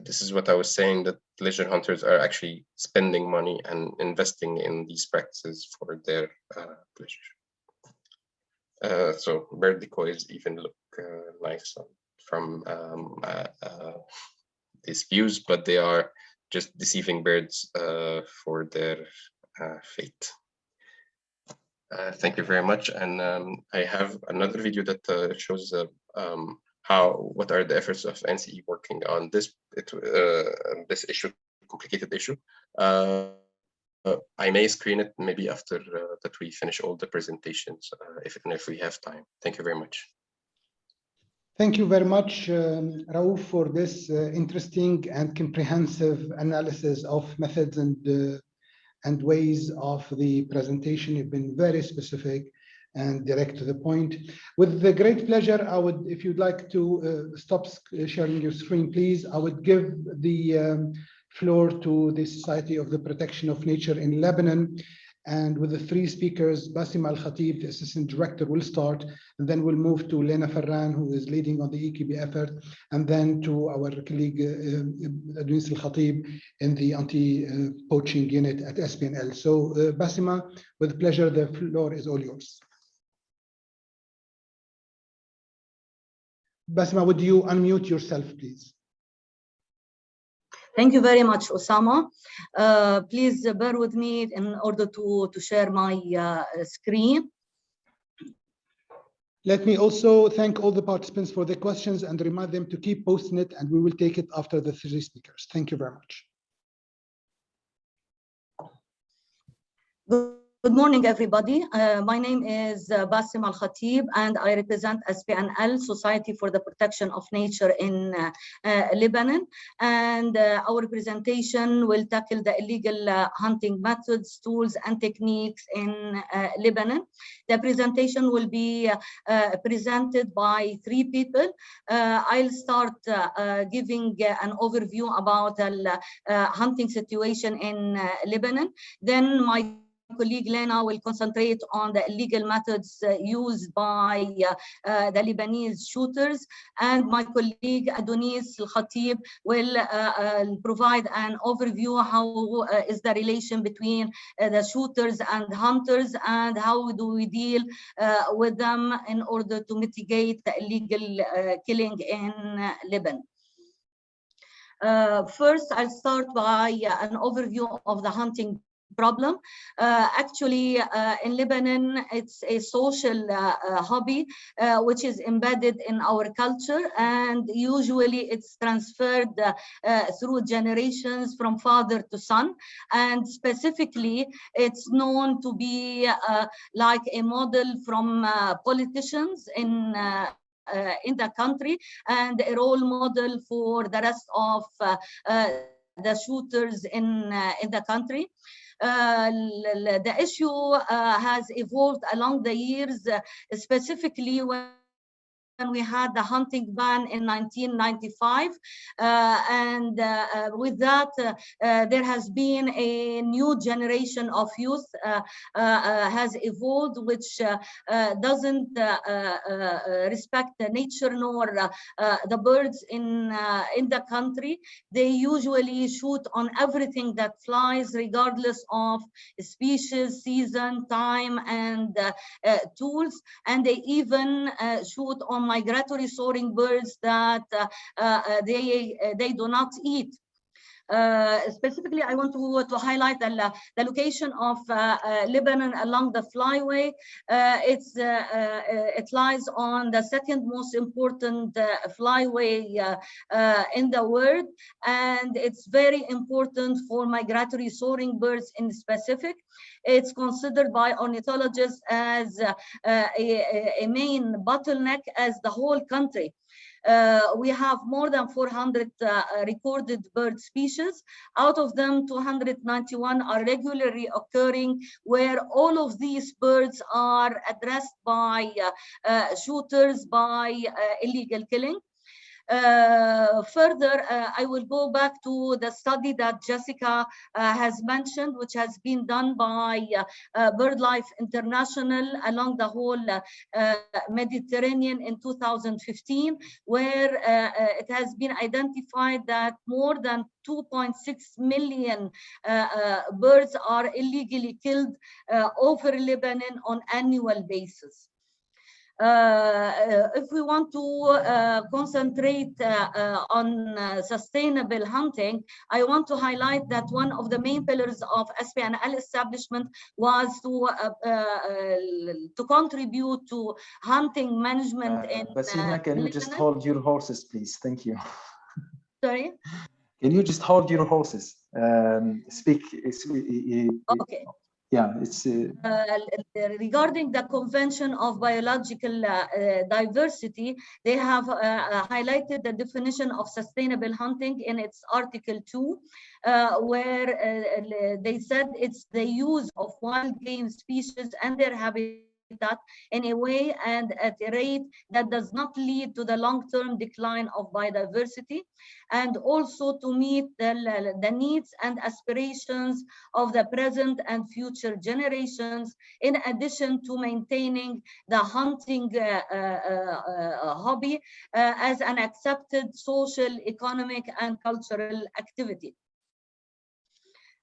this is what I was saying, that leisure hunters are actually spending money and investing in these practices for their pleasure. So bird decoys even look nice from these views, but they are just deceiving birds for their fate. Thank you very much. And I have another video that shows what are the efforts of NCE working on this issue, complicated issue. I may screen it maybe after that we finish all the presentations, if we have time. Thank you very much. Thank you very much, Raouf, for this interesting and comprehensive analysis of methods and ways of the presentation. You've been very specific and direct to the point. With the great pleasure, I would, if you'd like to stop sharing your screen, please, I would give the floor to the Society of the Protection of Nature in Lebanon. And with the three speakers, Bassem Al-Khatib, the Assistant Director, will start, and then we'll move to Lena Ferran, who is leading on the EKB effort, and then to our colleague, Adonis Al-Khatib, in the anti-poaching unit at SPNL. So, Bassema, with pleasure, the floor is all yours. Bassema, would you unmute yourself, please? Thank you very much, Osama. Please bear with me in order to share my screen. Let me also thank all the participants for their questions and remind them to keep posting it, and we will take it after the three speakers. Thank you very much. Good morning, everybody. My name is Bassem Al-Khatib, and I represent SPNL, Society for the Protection of Nature in Lebanon. And our presentation will tackle the illegal hunting methods, tools, and techniques in Lebanon. The presentation will be presented by three people. I'll start giving an overview about the hunting situation in Lebanon. Then my colleague Lena will concentrate on the illegal methods used by the Lebanese shooters, and my colleague Adonis Al-Khatib will provide an overview how is the relation between the shooters and hunters, and how do we deal with them in order to mitigate the illegal killing in Lebanon. First, I'll start by an overview of the hunting problem. Actually, in Lebanon, it's a social hobby which is embedded in our culture, and usually it's transferred through generations from father to son. And specifically, it's known to be like a model from politicians in the country, and a role model for the rest of the shooters in the country. The issue has evolved along the years, specifically when we had the hunting ban in 1995, and with that there has been a new generation of youth has evolved, which doesn't respect the nature nor the birds in the country. They usually shoot on everything that flies, regardless of species, season, time, and tools, and they even shoot on migratory soaring birds that they do not eat. Specifically, I want to highlight the location of Lebanon along the flyway. It lies on the second most important flyway in the world, and it's very important for migratory soaring birds in specific. It's considered by ornithologists as a main bottleneck as the whole country. We have more than 400 recorded bird species. Out of them, 291 are regularly occurring, where all of these birds are addressed by shooters, by illegal killing. Further, I will go back to the study that Jessica has mentioned, which has been done by BirdLife International along the whole Mediterranean in 2015, where it has been identified that more than 2.6 million birds are illegally killed over Lebanon on an annual basis. If we want to concentrate on sustainable hunting, I want to highlight that one of the main pillars of SPNL establishment was to contribute to hunting management in Bassema, can you just hold your horses, please? Thank you. Sorry? Can you just hold your horses? Speak. Okay. Yeah, it's. Regarding the Convention of Biological Diversity, they have highlighted the definition of sustainable hunting in its Article 2, where they said it's the use of wild game species and their habitat in a way and at a rate that does not lead to the long-term decline of biodiversity, and also to meet the needs and aspirations of the present and future generations, in addition to maintaining the hunting hobby as an accepted social, economic, and cultural activity.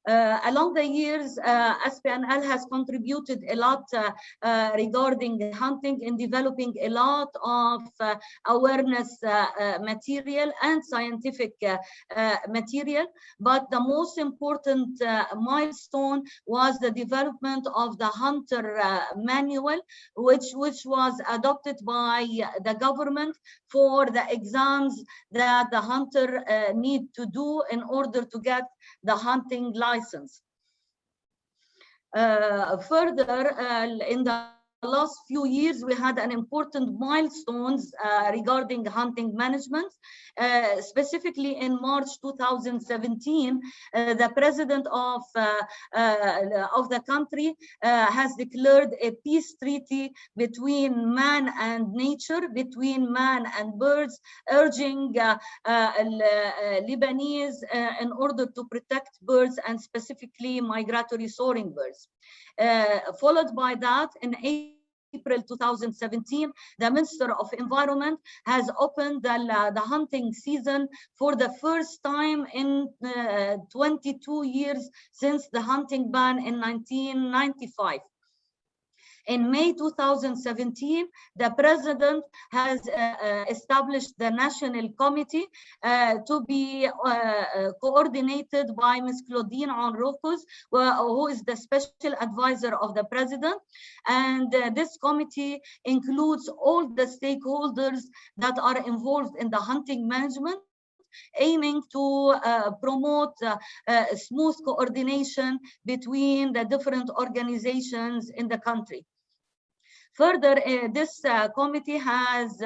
Along the years, SPNL has contributed a lot regarding hunting in developing a lot of awareness material and scientific material. But the most important milestone was the development of the Hunter Manual, which was adopted by the government for the exams that the hunter need to do in order to get the hunting license. Further, in the last few years, we had an important milestones regarding hunting management. Specifically in March 2017, the president of the country has declared a peace treaty between man and nature, between man and birds, urging Lebanese in order to protect birds and specifically migratory soaring birds. Followed by that, in April 2017, the Minister of Environment has opened the hunting season for the first time in 22 years since the hunting ban in 1995. In May 2017, the president has established the National Committee to be coordinated by Ms. Claudine Onrofus, who is the special advisor of the president. And this committee includes all the stakeholders that are involved in the hunting management, aiming to promote smooth coordination between the different organizations in the country. Further, this committee has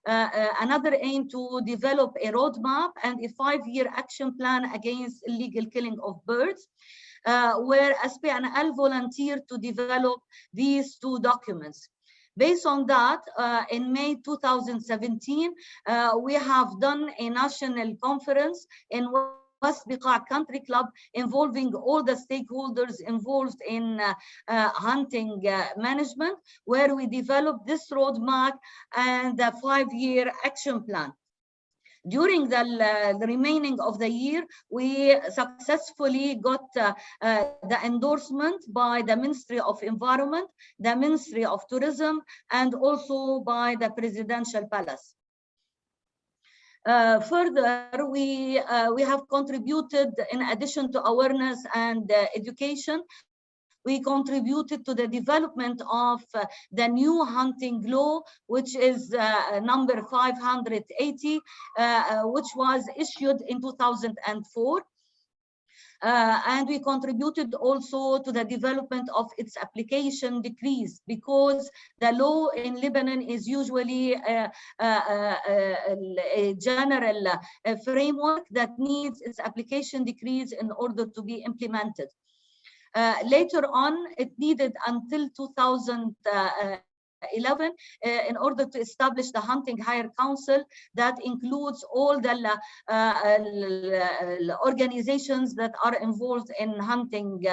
another aim to develop a roadmap and a 5-year action plan against illegal killing of birds, where SPNL volunteered to develop these 2 documents. Based on that, in May 2017, we have done a national conference in West Beqa Country Club involving all the stakeholders involved in hunting management, where we developed this roadmap and the 5-year action plan. During the remaining of the year, we successfully got the endorsement by the Ministry of Environment, the Ministry of Tourism, and also by the Presidential Palace. Further, we have contributed, in addition to awareness and education, we contributed to the development of the new hunting law, which is number 580, which was issued in 2004. And we contributed also to the development of its application decrees, because the law in Lebanon is usually a general framework that needs its application decrees in order to be implemented. Later on, it needed until 2011 in order to establish the Hunting Higher Council that includes all the organizations that are involved in hunting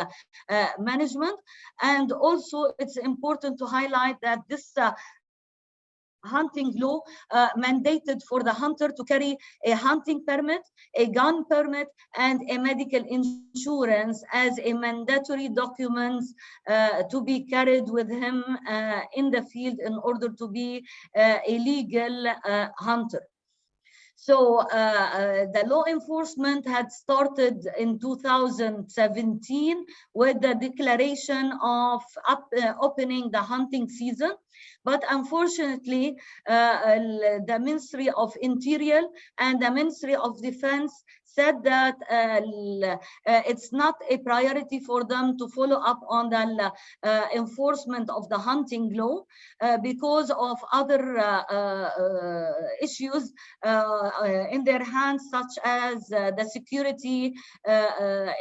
management. And also, it's important to highlight that this hunting law mandated for the hunter to carry a hunting permit, a gun permit, and a medical insurance as a mandatory documents to be carried with him in the field in order to be a legal hunter. So the law enforcement had started in 2017 with the declaration of opening the hunting season. But unfortunately, the Ministry of Interior and the Ministry of Defense said that it's not a priority for them to follow up on the enforcement of the hunting law because of other issues in their hands, such as the security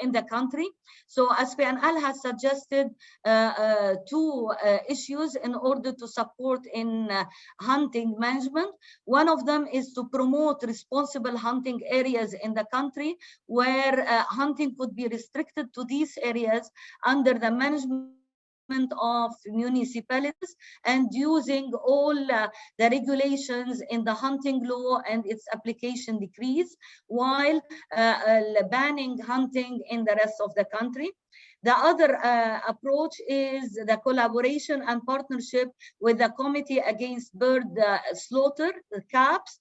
in the country. So SPNL has suggested two issues in order to support in hunting management. One of them is to promote responsible hunting areas in the country, where hunting could be restricted to these areas under the management of municipalities and using all the regulations in the hunting law and its application decrees, while banning hunting in the rest of the country. The other approach is the collaboration and partnership with the Committee Against Bird Slaughter, the CAPS,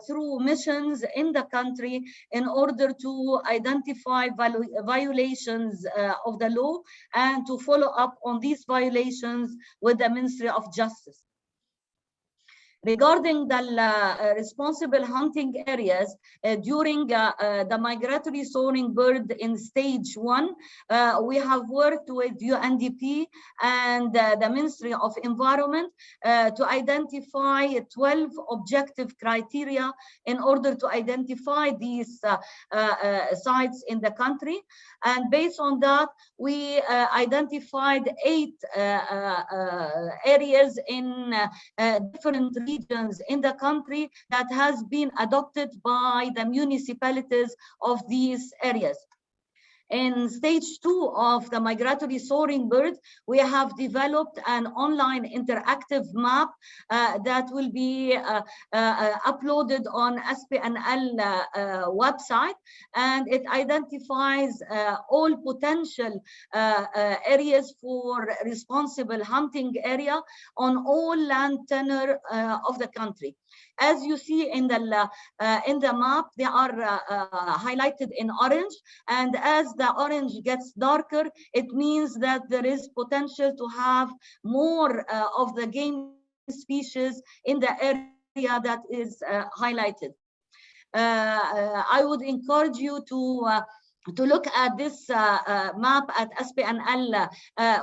through missions in the country in order to identify violations of the law and to follow up on these violations with the Ministry of Justice. Regarding the responsible hunting areas, during the migratory soaring bird in stage 1, we have worked with UNDP and the Ministry of Environment to identify 12 objective criteria in order to identify these sites in the country. And based on that, we identified 8 areas in different regions in the country that has been adopted by the municipalities of these areas. In stage 2 of the migratory soaring bird, we have developed an online interactive map that will be uploaded on SPNL website, and it identifies all potential areas for responsible hunting area on all land tenure of the country. As you see in the map, they are highlighted in orange, and as the orange gets darker, it means that there is potential to have more of the game species in the area that is highlighted. I would encourage you to look at this map at SPNL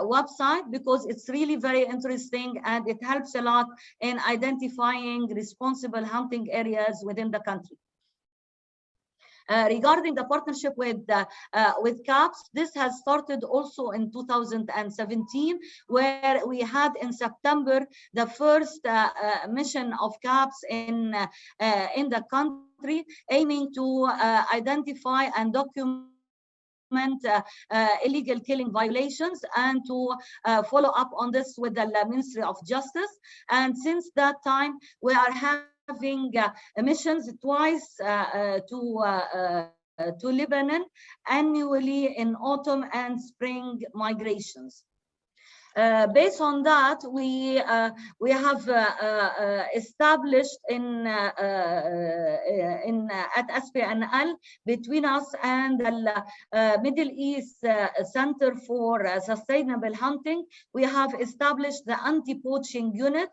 website, because it's really very interesting and it helps a lot in identifying responsible hunting areas within the country. Regarding the partnership with CAPS, this has started also in 2017, where we had in September the first mission of CAPS in the country, aiming to identify and document illegal killing violations and to follow up on this with the Ministry of Justice. And since that time, we are having missions twice to Lebanon annually in autumn and spring migrations. Based on that, we have established at SPNL, between us and the Middle East Center for Sustainable Hunting, we have established the anti-poaching unit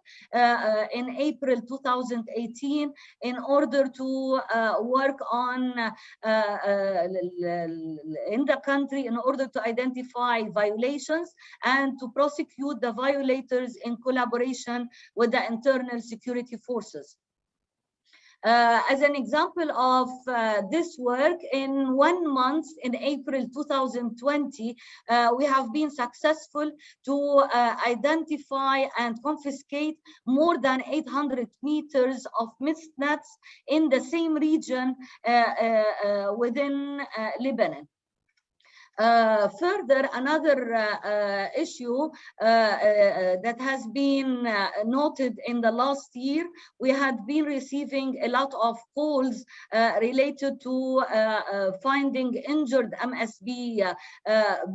in April 2018 in order to work on in the country in order to identify violations and to prosecute the violators in collaboration with the internal security forces. As an example of this work, in 1 month, in April 2020, we have been successful to identify and confiscate more than 800 meters of mist nets in the same region within Lebanon. Further, another issue that has been noted in the last year, we had been receiving a lot of calls related to finding injured MSB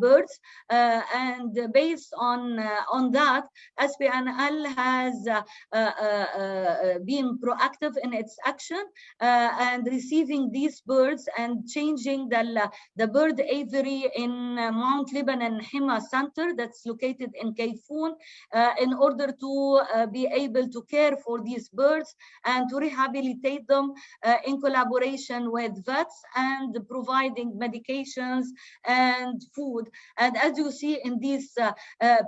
birds, and based on that, SPNL has been proactive in its action and receiving these birds and changing the bird aviary in Mount Lebanon Hima Center that's located in Kayfoun in order to be able to care for these birds and to rehabilitate them in collaboration with vets and providing medications and food. And as you see in these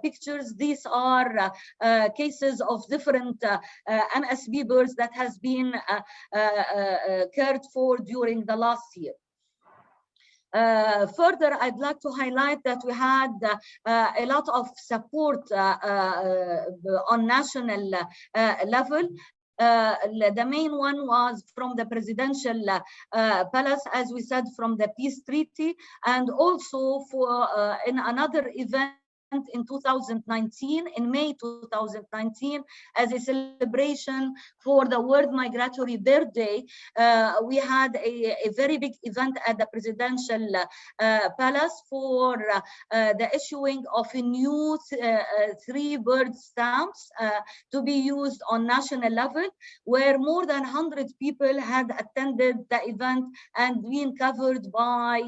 pictures, these are cases of different MSB birds that has been cared for during the last year. Further, I'd like to highlight that we had a lot of support on national level. The main one was from the presidential palace, as we said, from the peace treaty, and also for in another event in 2019, in May 2019, as a celebration for the World Migratory Bird Day. We had a very big event at the presidential palace for the issuing of a new 3 bird stamps to be used on national level, where more than 100 people had attended the event and been covered by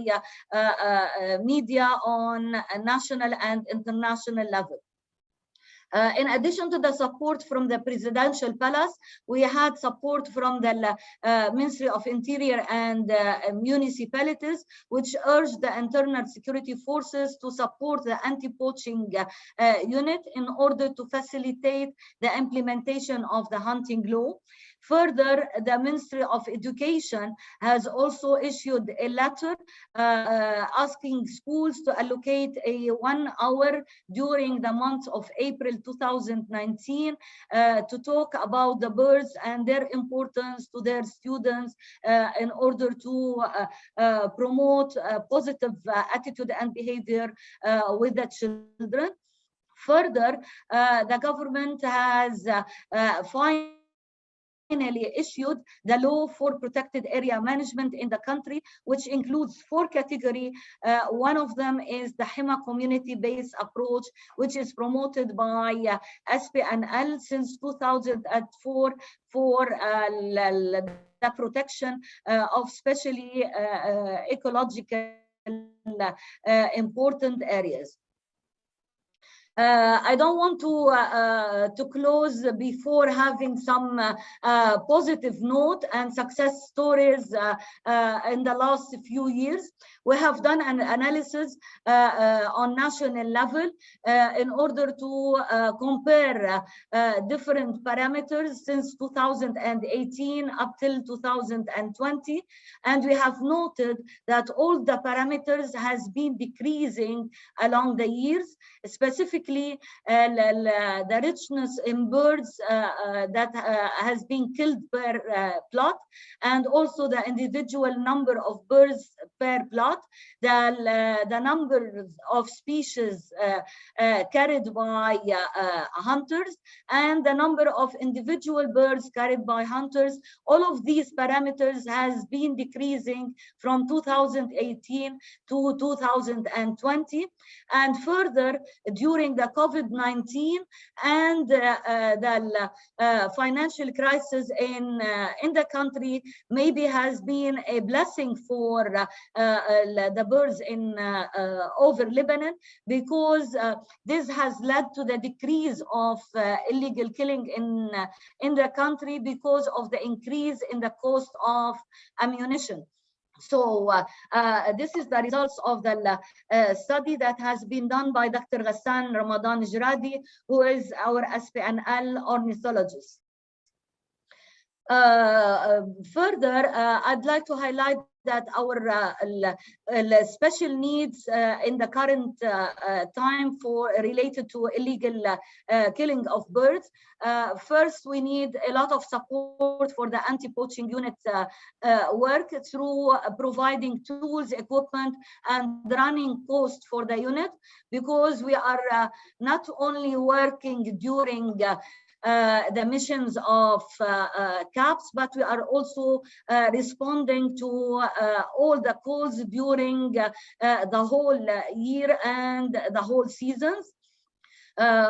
media on a national and international level. In addition to the support from the presidential palace, we had support from the Ministry of Interior and municipalities, which urged the internal security forces to support the anti-poaching unit in order to facilitate the implementation of the hunting law. Further, the Ministry of Education has also issued a letter asking schools to allocate a 1 hour during the month of April 2019 to talk about the birds and their importance to their students in order to promote positive attitude and behavior with the children. Further, the government has finally issued the law for protected area management in the country, which includes 4 categories. One of them is the Hima community-based approach, which is promoted by SPNL since 2004 for the protection of especially ecological important areas. I don't want to close before having some positive note and success stories in the last few years. We have done an analysis on national level in order to compare different parameters since 2018 up till 2020, and we have noted that all the parameters has been decreasing along the years, specifically the richness in birds that has been killed per plot, and also the individual number of birds per plot, the number of species carried by hunters, and the number of individual birds carried by hunters. All of these parameters has been decreasing from 2018 to 2020, and further during the COVID-19 and the financial crisis in the country maybe has been a blessing for the birds in over Lebanon, because this has led to the decrease of illegal killing in the country because of the increase in the cost of ammunition. So this is the results of the study that has been done by Dr. Ghassan Ramadan Jaradi, who is our SPNL ornithologist. Further, I'd like to highlight that our special needs in the current time related to illegal killing of birds. First, we need a lot of support for the anti-poaching unit work through providing tools, equipment, and running costs for the unit, because we are not only working during the missions of CAPS, but we are also responding to all the calls during the whole year and the whole seasons,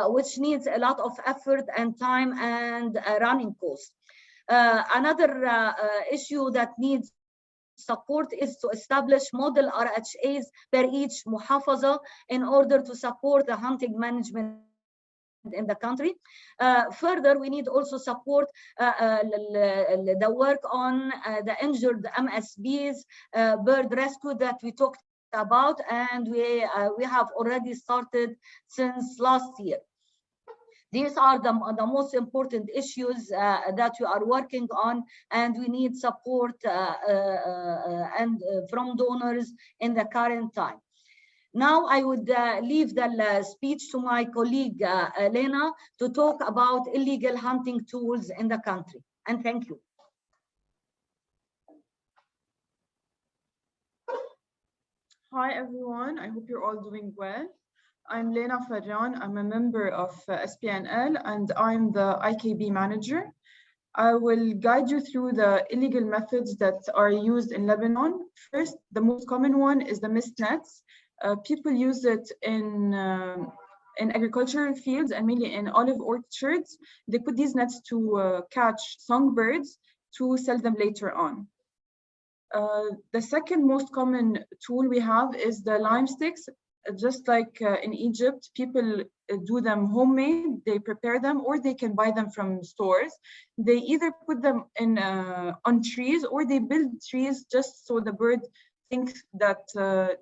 which needs a lot of effort and time and running costs. Another issue that needs support is to establish model RHAs per each muhafaza in order to support the hunting management in the country. Further, we need also support the work on the injured MSBs, bird rescue that we talked about, and we have already started since last year. These are the most important issues that we are working on, and we need support from donors in the current time. Now I would leave the speech to my colleague Lena to talk about illegal hunting tools in the country. And thank you. Hi everyone, I hope you're all doing well. I'm Lena Farran, I'm a member of SPNL and I'm the IKB manager. I will guide you through the illegal methods that are used in Lebanon. First, the most common one is the mist nets. People use it in agricultural fields and mainly in olive orchards. They put these nets to catch songbirds to sell them later on. The second most common tool we have is the lime sticks. Just like in Egypt, people do them homemade, they prepare them, or they can buy them from stores. They either put them in on trees or they build trees just so the bird thinks that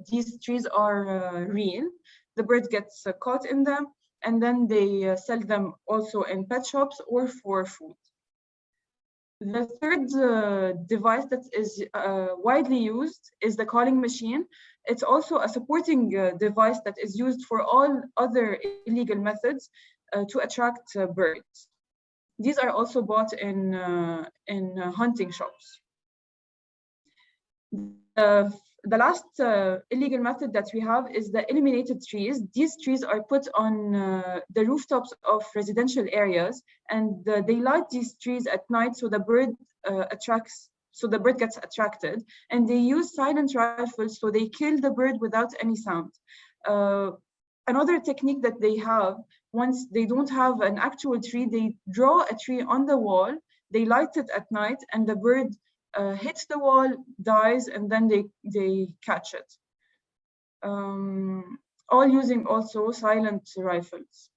these trees are real. The bird gets caught in them, and then they sell them also in pet shops or for food. The third device that is widely used is the calling machine. It's also a supporting device that is used for all other illegal methods to attract birds. These are also bought in hunting shops. The last illegal method that we have is the eliminated trees. These trees are put on the rooftops of residential areas, and they light these trees at night so the bird gets attracted, and they use silent rifles so they kill the bird without any sound. Another technique that they have, once they don't have an actual tree, they draw a tree on the wall, they light it at night, and the bird hits the wall, dies, and then they catch it. All using also silent rifles.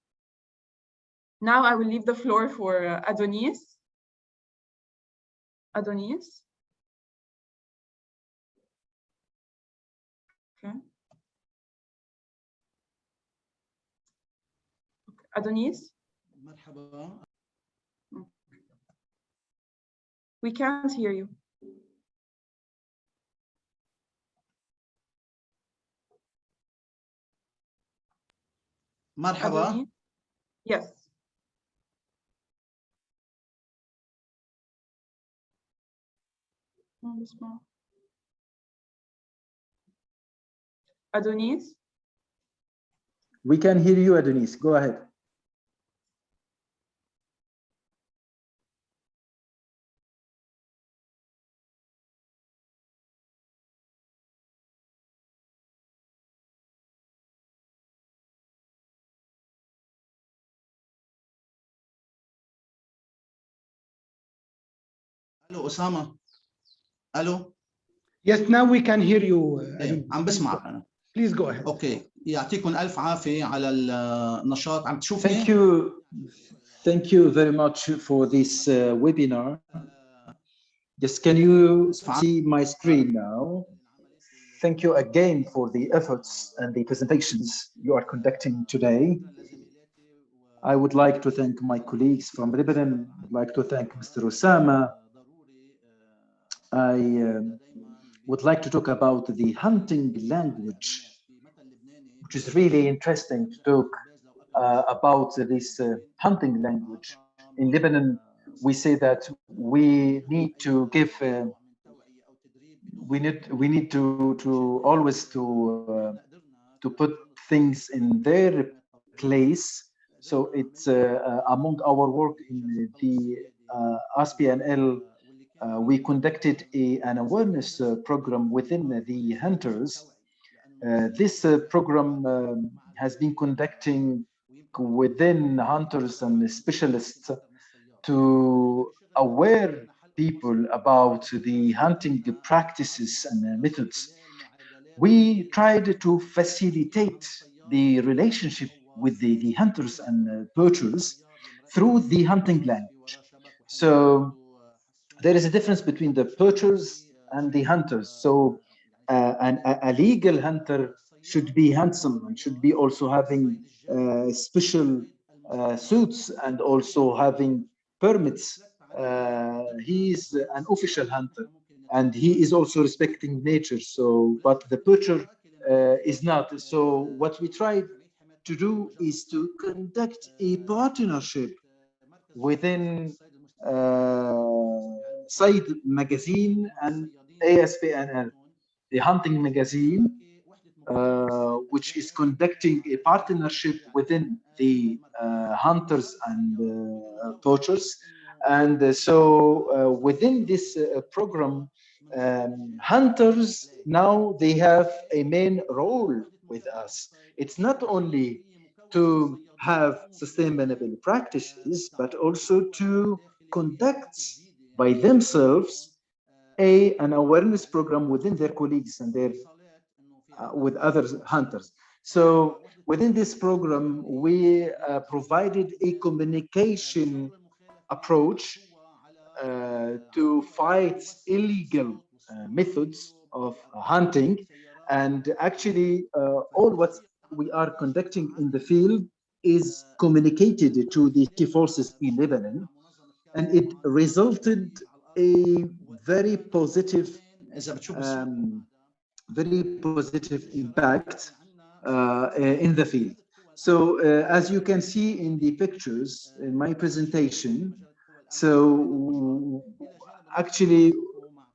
Now I will leave the floor for Adonis. Adonis. Okay. Adonis. We can't hear you. مرحبا. Yes. Adonis? We can hear you, Adonis. Go ahead. الو اسامه. الو. Yes, now we can hear you. عم بسمعك انا. Please go ahead. اوكي، يعطيكم الف عافيه على النشاط. عم تشوفني؟ Thank you very much for this webinar. Yes, can you see my screen now? Thank you again for the efforts and the presentations you are conducting today. I would like to thank my colleagues from Lebanon. I'd like to thank Mr. Osama. I would like to talk about the hunting language, which is really interesting to talk about this hunting language. In Lebanon, we say that we need to give, we need to always to put things in their place. So it's among our work in the SPNL, we conducted an awareness program within the hunters. This program has been conducting within hunters and specialists to aware people about the hunting practices and methods, we tried to facilitate the relationship with the hunters and poachers through the hunting language. So there is a difference between the poachers and the hunters. So a legal hunter should be handsome and should be also having special suits and also having permits. He is an official hunter and he is also respecting nature. So, but the poacher is not. So what we tried to do is to conduct a partnership within Said magazine and ASPNL, the hunting magazine, which is conducting a partnership within the hunters and poachers. And so within this program, hunters now they have a main role with us. It's not only to have sustainable practices, but also to conduct by themselves an awareness program within their colleagues and their with other hunters. So within this program, we provided a communication approach to fight illegal methods of hunting. And actually, all what we are conducting in the field is communicated to the forces in Lebanon, and it resulted a very positive impact in the field. So as you can see in the pictures in my presentation, so actually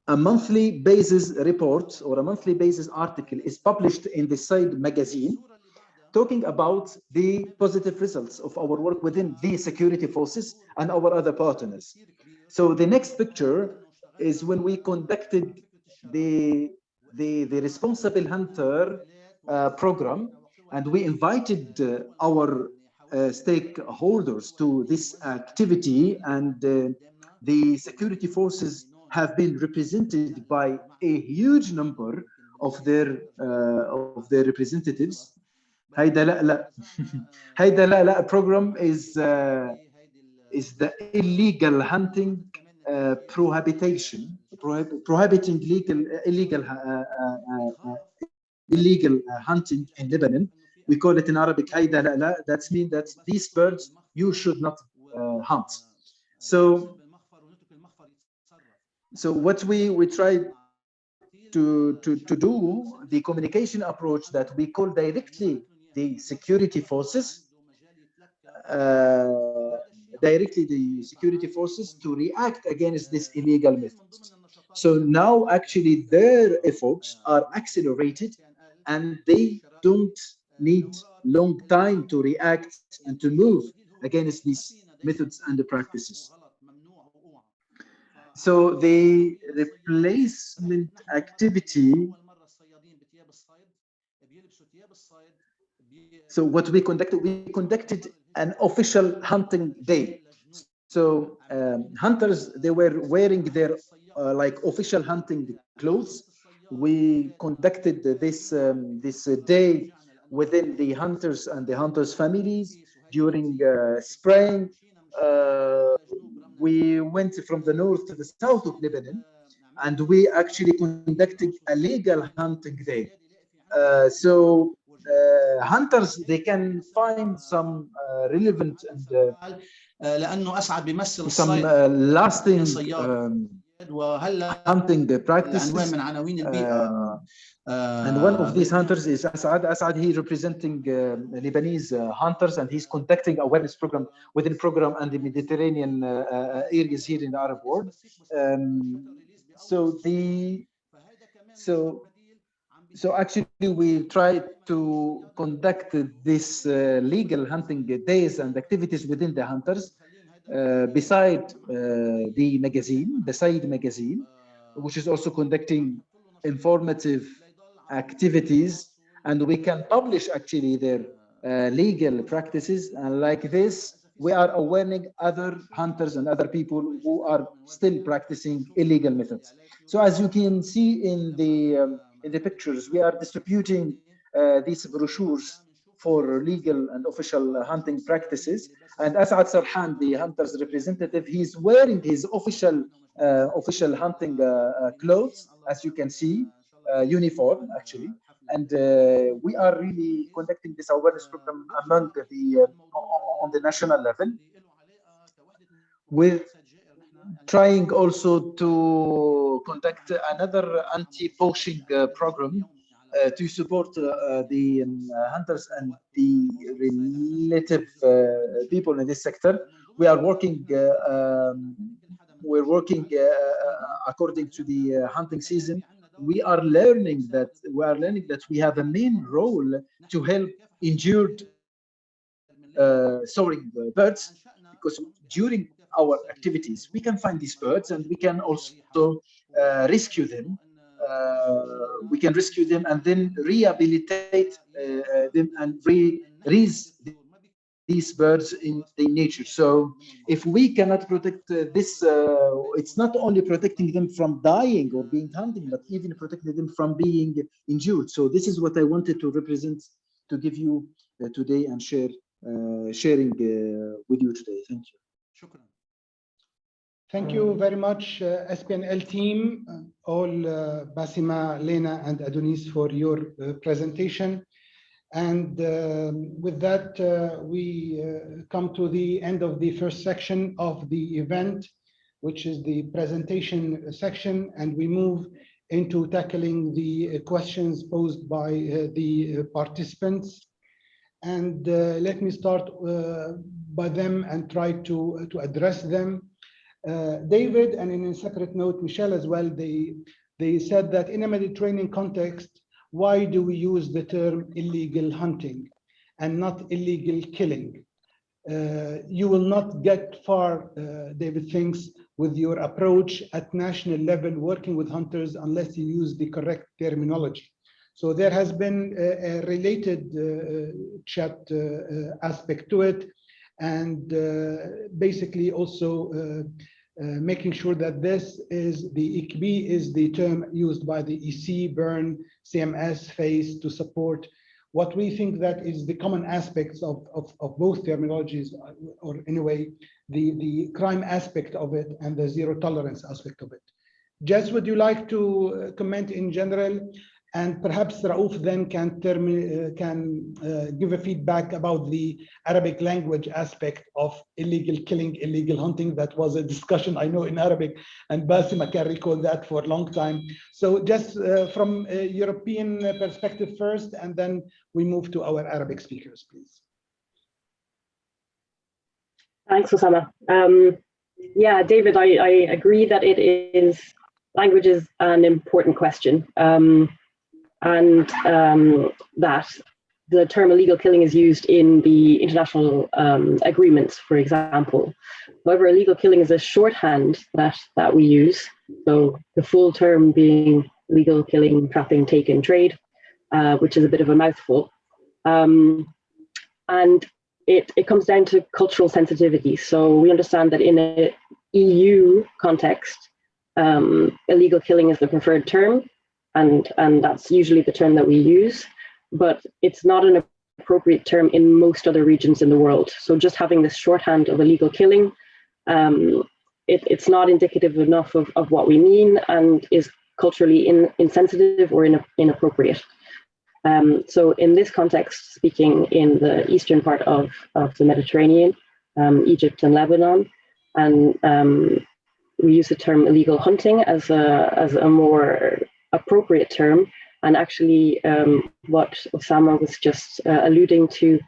a monthly basis report or a monthly basis article is published in the Said magazine talking about the positive results of our work within the security forces and our other partners. So the next picture is when we conducted the responsible hunter program, and we invited our stakeholders to this activity, and the security forces have been represented by a huge number of their representatives. هيدا لا هيدا لا program is the illegal hunting prohibiting illegal hunting in Lebanon. We call it in Arabic هيدا لا. That means that these birds you should not hunt. So what we tried to do, the communication approach that we call directly the security forces, to react against this illegal methods. So now actually their efforts are accelerated and they don't need long time to react and to move against these methods and the practices. So the replacement activity, so what we conducted an official hunting day. So hunters, they were wearing their like official hunting clothes. We conducted this day within the hunters and the hunters' families during spring. We went from the north to the south of Lebanon, and we actually conducted a legal hunting day. So hunters, they can find some relevant and some lasting hunting practices. And one of these hunters is Asad. Asad, he is representing Lebanese hunters, and he's conducting awareness program within program and the Mediterranean areas here in the Arab world. So actually we tried to conduct this legal hunting days and activities within the hunters beside the magazine, the Said magazine, which is also conducting informative activities, and we can publish actually their legal practices. And like this, we are awareing other hunters and other people who are still practicing illegal methods. So as you can see in the pictures, we are distributing these brochures for legal and official hunting practices. And Asad Sarhan, the hunter's representative, he's wearing his official hunting clothes, as you can see, uniform actually. And we are really conducting this awareness program among on the national level. We're trying also to conduct another anti-poaching program to support the hunters and the relative people in this sector. We are working. We're working according to the hunting season. We are learning that we have a main role to help injured soaring birds, because during our activities we can find these birds and we can also rescue them. We can rescue them and then rehabilitate them and raise these birds in the nature. So if we cannot protect this, it's not only protecting them from dying or being hunted, but even protecting them from being injured. So this is what I wanted to represent, to give you today and sharing with you today. Thank you. Thank you very much, SPNL team, all Basima, Lena, and Adonis for your presentation. And with that, we come to the end of the first section of the event, which is the presentation section, and we move into tackling the questions posed by the participants. And let me start by them and try to address them. David, and in a separate note, Michelle as well, they said that in a Mediterranean context, why do we use the term illegal hunting and not illegal killing? You will not get far, David thinks, with your approach at national level working with hunters unless you use the correct terminology. So there has been a related chat aspect to it, and basically also making sure that this is the ICB is the term used by the EC, Bern, CMS, FACE to support what we think that is the common aspects of both terminologies, or in a way, the crime aspect of it and the zero tolerance aspect of it. Jess, would you like to comment in general? And perhaps Raouf then can give a feedback about the Arabic language aspect of illegal killing, illegal hunting. That was a discussion I know in Arabic, and Basima can recall that for a long time. So just from a European perspective first, and then we move to our Arabic speakers, please. Thanks, Osama. Yeah, David, I agree that language is an important question. And that the term illegal killing is used in the international agreements, for example. However, illegal killing is a shorthand that we use. So the full term being illegal killing, trapping, take, and trade, which is a bit of a mouthful. And it comes down to cultural sensitivity. So we understand that in an EU context, illegal killing is the preferred term. And that's usually the term that we use, but it's not an appropriate term in most other regions in the world. So just having this shorthand of illegal killing, it's not indicative enough of what we mean and is culturally insensitive or inappropriate. So in this context, speaking in the eastern part of the Mediterranean, Egypt and Lebanon, and we use the term illegal hunting as a more appropriate term. And actually what Osama was just alluding to,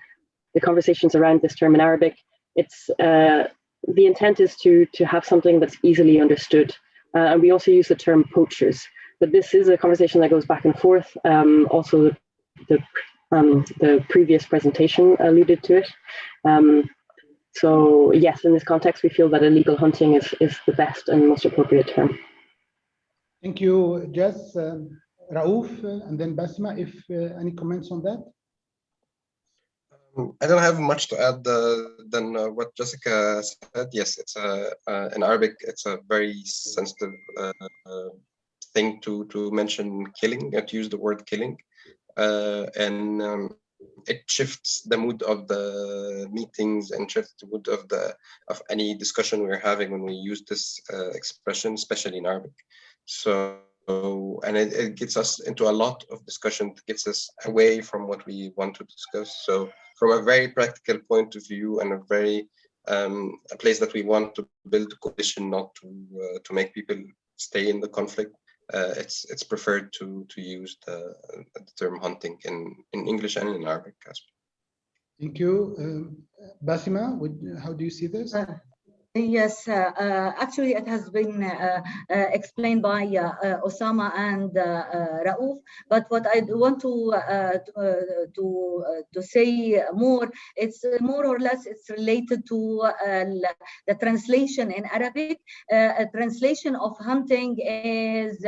the conversations around this term in Arabic, it's the intent is to have something that's easily understood. And we also use the term poachers, but this is a conversation that goes back and forth. Also the previous presentation alluded to it. So yes, in this context, we feel that illegal hunting is the best and most appropriate term. Thank you, Jess. Raouf, and then Basma, if any comments on that? I don't have much to add. than what Jessica said. Yes, it's in Arabic, it's a very sensitive thing to mention killing, to use the word killing, and it shifts the mood of the meetings and shifts the mood of any discussion we're having when we use this expression, especially in Arabic. So, and it gets us into a lot of discussion. It gets us away from what we want to discuss. So, from a very practical point of view and a very a place that we want to build a coalition, not to make people stay in the conflict. It's preferred to use the term hunting in English and in Arabic as well. Thank you. Basima, how do you see this? Yes, actually, it has been explained by Osama and Raouf. But what I want to say more, it's more or less it's related to the translation in Arabic. A translation of hunting is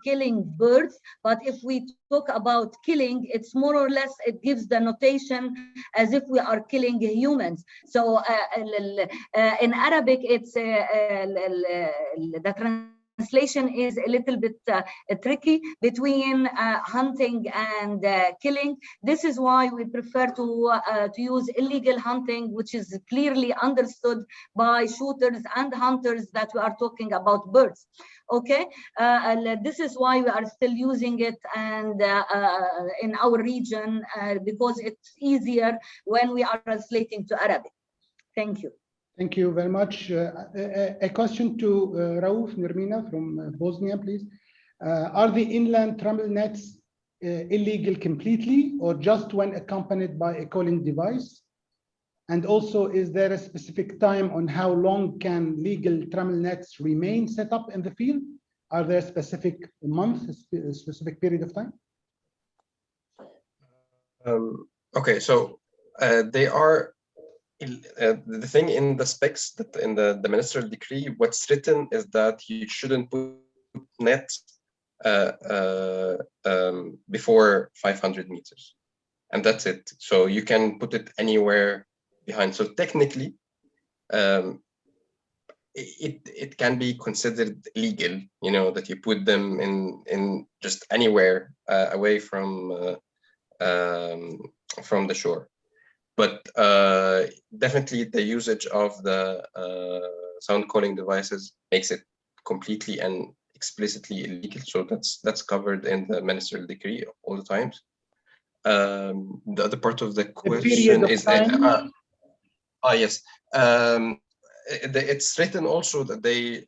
killing birds. But if we talk about killing, it's more or less it gives the notation as if we are killing humans. So in Arabic, it's the translation is a little bit tricky between hunting and killing. This is why we prefer to use illegal hunting, which is clearly understood by shooters and hunters that we are talking about birds. Okay, this is why we are still using it and in our region because it's easier when we are translating to Arabic. Thank you. Thank you very much. A question to Raouf Nirmina from Bosnia, please. Are the inland trammel nets illegal completely or just when accompanied by a calling device? And also, is there a specific time on how long can legal trammel nets remain set up in the field? Are there specific months, a specific period of time? Okay, so they are the thing in the specs that in the ministerial decree, what's written is that you shouldn't put nets before 500 meters, and that's it. So you can put it anywhere behind. So technically, it can be considered legal, you know, that you put them in just anywhere away from the shore. But definitely the usage of the sound calling devices makes it completely and explicitly illegal. So that's covered in the ministerial decree all the times. The other part of the question is yes. It's written also that the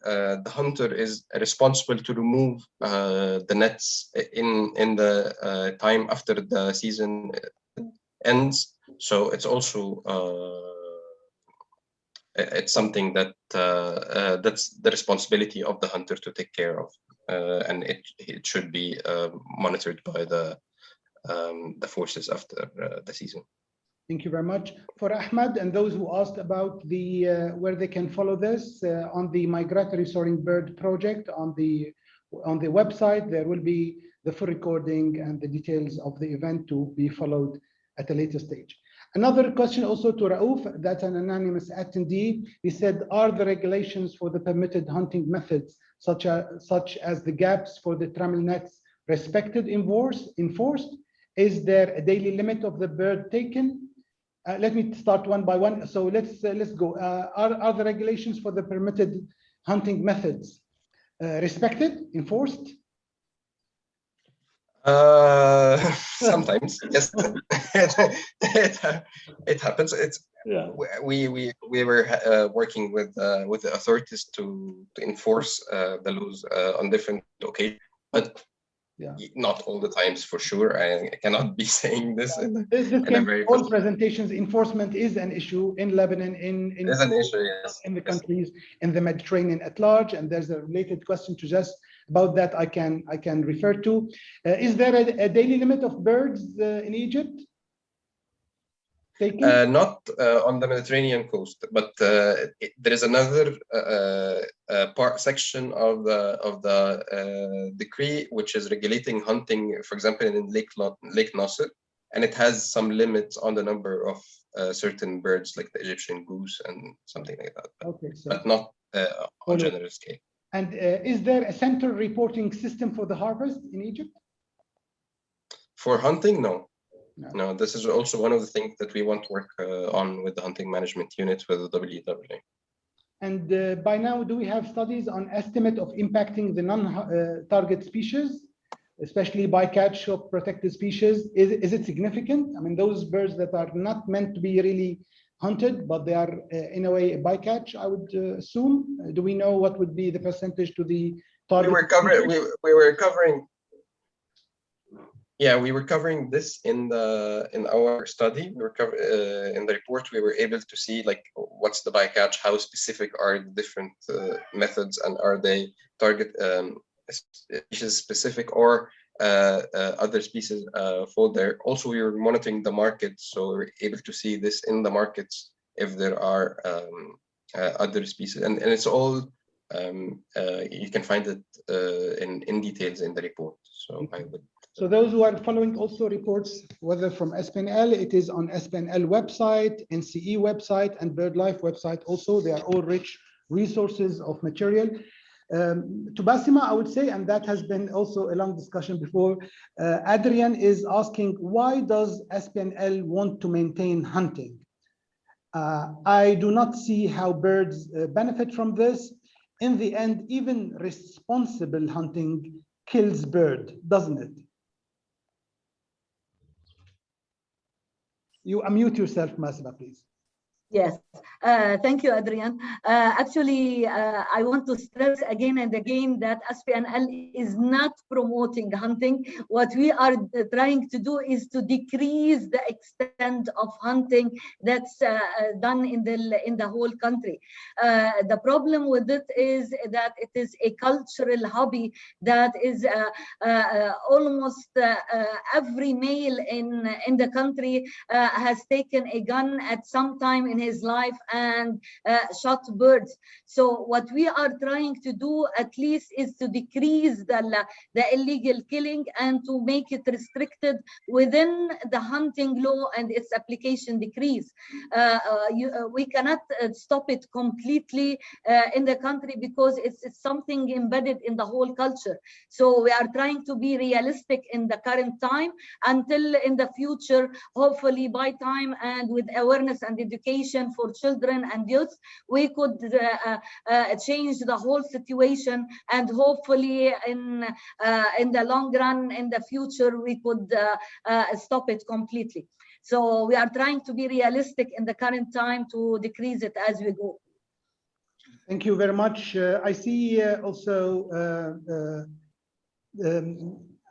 hunter is responsible to remove the nets in the time after the season ends. So it's also it's something that that's the responsibility of the hunter to take care of, and it should be monitored by the forces after the season. Thank you very much. For Ahmed and those who asked about the where they can follow this on the Migratory Soaring Bird project on the website, there will be the full recording and the details of the event to be followed at a later stage. Another question also to Raouf, that's an anonymous attendee. He said, are the regulations for the permitted hunting methods, such as the gaps for the trammel nets, respected, enforced? Is there a daily limit of the bird taken? Let me start one by one. So let's go. Are the regulations for the permitted hunting methods respected, enforced? Sometimes, yes. It happens. We were working with the authorities to enforce the laws on different occasions, but not all the times for sure. I cannot be saying this. In a very all presentations, enforcement is an issue in Lebanon, in the countries, in the Mediterranean at large, and there's a related question to just about that I can refer to. Is there a daily limit of birds in Egypt? Not on the Mediterranean coast, but there is another section of the decree which is regulating hunting, for example, in Lake Nasser, and it has some limits on the number of certain birds like the Egyptian goose and something like that, Okay, so but not on general scale. and is there a central reporting system for the harvest in Egypt? For hunting, no. No. No, this is also one of the things that we want to work on with the hunting management unit with the WWA. And by now, do we have studies on estimate of impacting the non-target species, especially bycatch of protected species? Is it significant? I mean, those birds that are not meant to be really hunted, but they are in a way a bycatch, I would assume. Do we know what would be the percentage to the target? We were covering this in our study. We were in the report. We were able to see like what's the bycatch, how specific are the different methods, and are they target species specific or other species fall there. Also, we were monitoring the market, so we were able to see this in the markets if there are other species, and it's all you can find it in details in the report. So I would. So those who are following also reports, whether from SPNL, it is on SPNL website, NCE website, and BirdLife website also. They are all rich resources of material. To Basima, I would say, and that has been also a long discussion before, Adrian is asking, why does SPNL want to maintain hunting? I do not see how birds benefit from this. In the end, even responsible hunting kills bird, doesn't it? You unmute yourself, Basima, please. Yes, thank you, Adrian. Actually, I want to stress again and again that SPNL is not promoting hunting. What we are trying to do is to decrease the extent of hunting that's done in the whole country. The problem with it is that it is a cultural hobby that is almost every male in the country has taken a gun at some time in his life and shot birds. So what we are trying to do at least is to decrease the illegal killing and to make it restricted within the hunting law and its application decrease. We cannot stop it completely in the country because it's something embedded in the whole culture. So we are trying to be realistic in the current time until in the future, hopefully by time and with awareness and education for children and youth, we could change the whole situation, and hopefully in the long run, in the future, we could stop it completely. So we are trying to be realistic in the current time to decrease it as we go. Thank you very much. I see also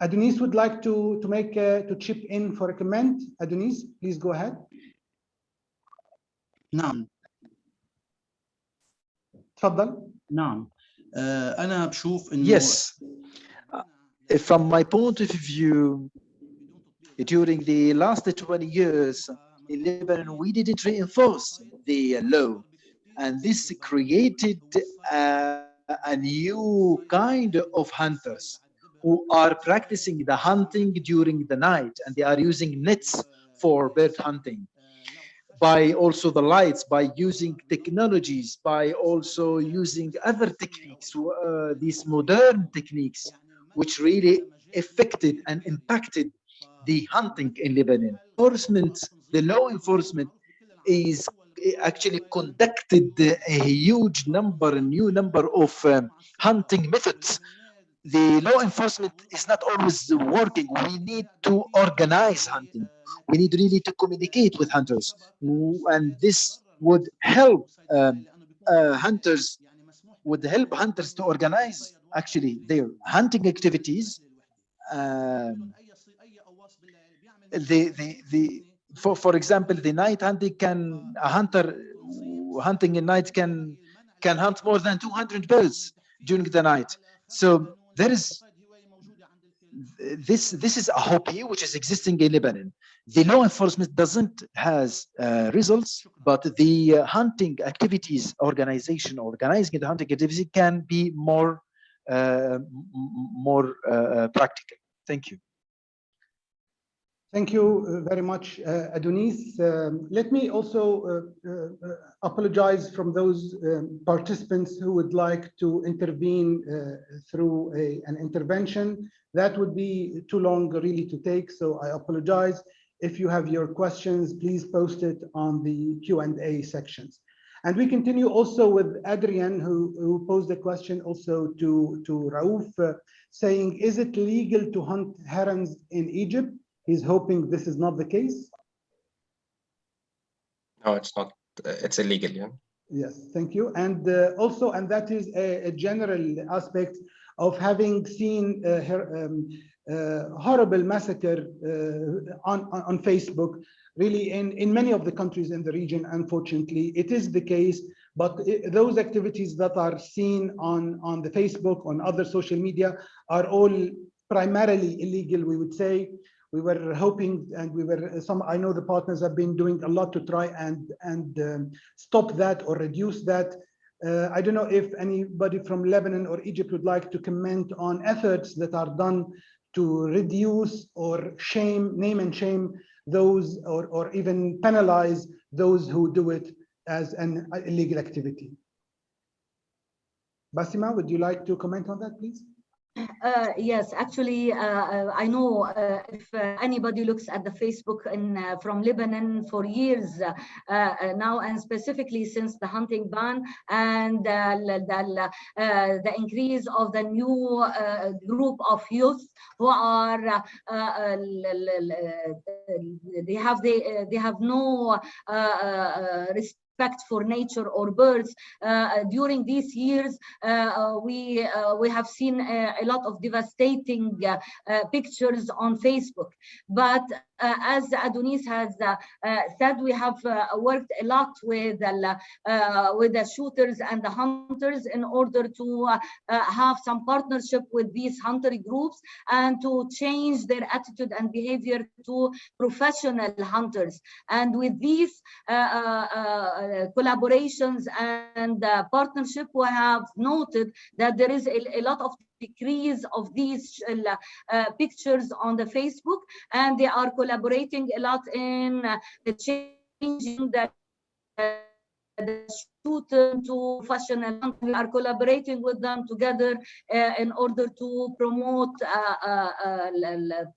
Adonis would like to chip in for a comment. Adonis, please go ahead. نعم. تفضل. نعم. أنا بشوف إنه. Yes. From my point of view, during the last 20 years in Lebanon, we didn't reinforce the law, and this created a new kind of hunters who are practicing the hunting during the night, and they are using nets for bird hunting. By also the lights, by using technologies, by also using other techniques, these modern techniques, which really affected and impacted the hunting in Lebanon. The law enforcement is actually conducted a new number of hunting methods. The law enforcement is not always working. We need to organize hunting. We need really to communicate with hunters, and this would help hunters to organize actually their hunting activities. For example, the night hunting a hunter hunting in night can hunt more than 200 birds during the night. So there is this is a hobby which is existing in Lebanon. The law enforcement doesn't has results, but the hunting activities organizing the hunting activity can be more practical. Thank you. Thank you very much, Adonis. Let me also apologize from those participants who would like to intervene through an intervention. That would be too long really to take, so I apologize. If you have your questions, please post it on the Q&A sections. And we continue also with Adrian, who posed a question also to Raouf, saying, is it legal to hunt herons in Egypt? He's hoping this is not the case. No, it's not. It's illegal, yeah. Yes, thank you. And also, and that is a general aspect of having seen horrible massacre on Facebook, really in many of the countries in the region. Unfortunately, it is the case, but those activities that are seen on the Facebook, on other social media, are all primarily illegal, we would say. We were hoping, and I know the partners have been doing a lot to try and stop that or reduce that. I don't know if anybody from Lebanon or Egypt would like to comment on efforts that are done to reduce or name and shame those, or even penalize those who do it as an illegal activity. Basima, would you like to comment on that, please? Yes, actually, I know if anybody looks at the Facebook from Lebanon for years now, and specifically since the hunting ban and the increase of the new group of youth who are they have no respect for nature or birds. During these years, we have seen a lot of devastating pictures on Facebook. But as Adonis has said, we have worked a lot with the shooters and the hunters in order to have some partnership with these hunter groups and to change their attitude and behavior to professional hunters. And with these collaborations and partnership, we have noted that there is a lot of decrease of these pictures on the Facebook, and they are collaborating a lot in changing the shooter to professional hunter. We are collaborating with them together in order to promote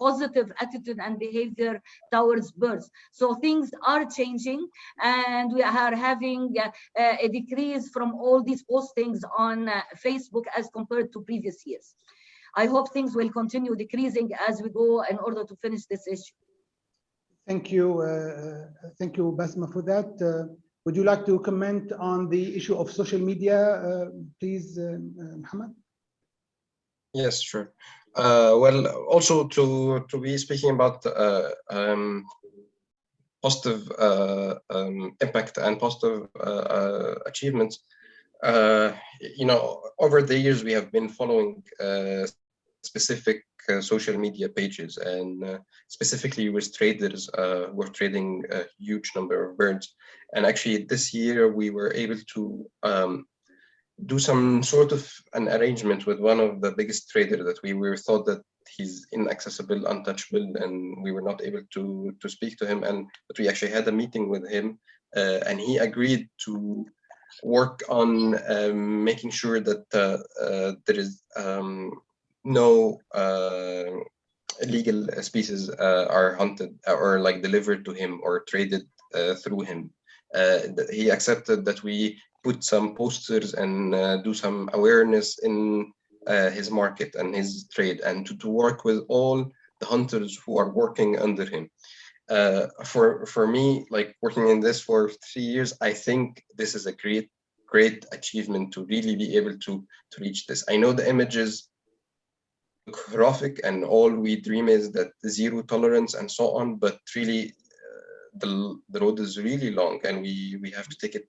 positive attitude and behavior towards birds. So things are changing, and we are having a decrease from all these postings on Facebook as compared to previous years. I hope things will continue decreasing as we go in order to finish this issue. Thank you, Basma, for that. Would you like to comment on the issue of social media, please, Mohammed? Yes, sure. Well, also to be speaking about positive impact and positive achievements. You know, over the years we have been following specific social media pages, and specifically with traders who are trading a huge number of birds. And actually this year we were able to do some sort of an arrangement with one of the biggest traders that we were thought that he's inaccessible, untouchable, and we were not able to speak to him. But we actually had a meeting with him, and he agreed to work on making sure that there is no illegal species are hunted or like delivered to him or traded through him. He accepted that we put some posters and do some awareness in his market and his trade, and to work with all the hunters who are working under him. For me, like working in this for 3 years, I think this is a great achievement to really be able to reach this. I know the images look horrific and all we dream is that zero tolerance and so on, but really the road is really long, and we have to take it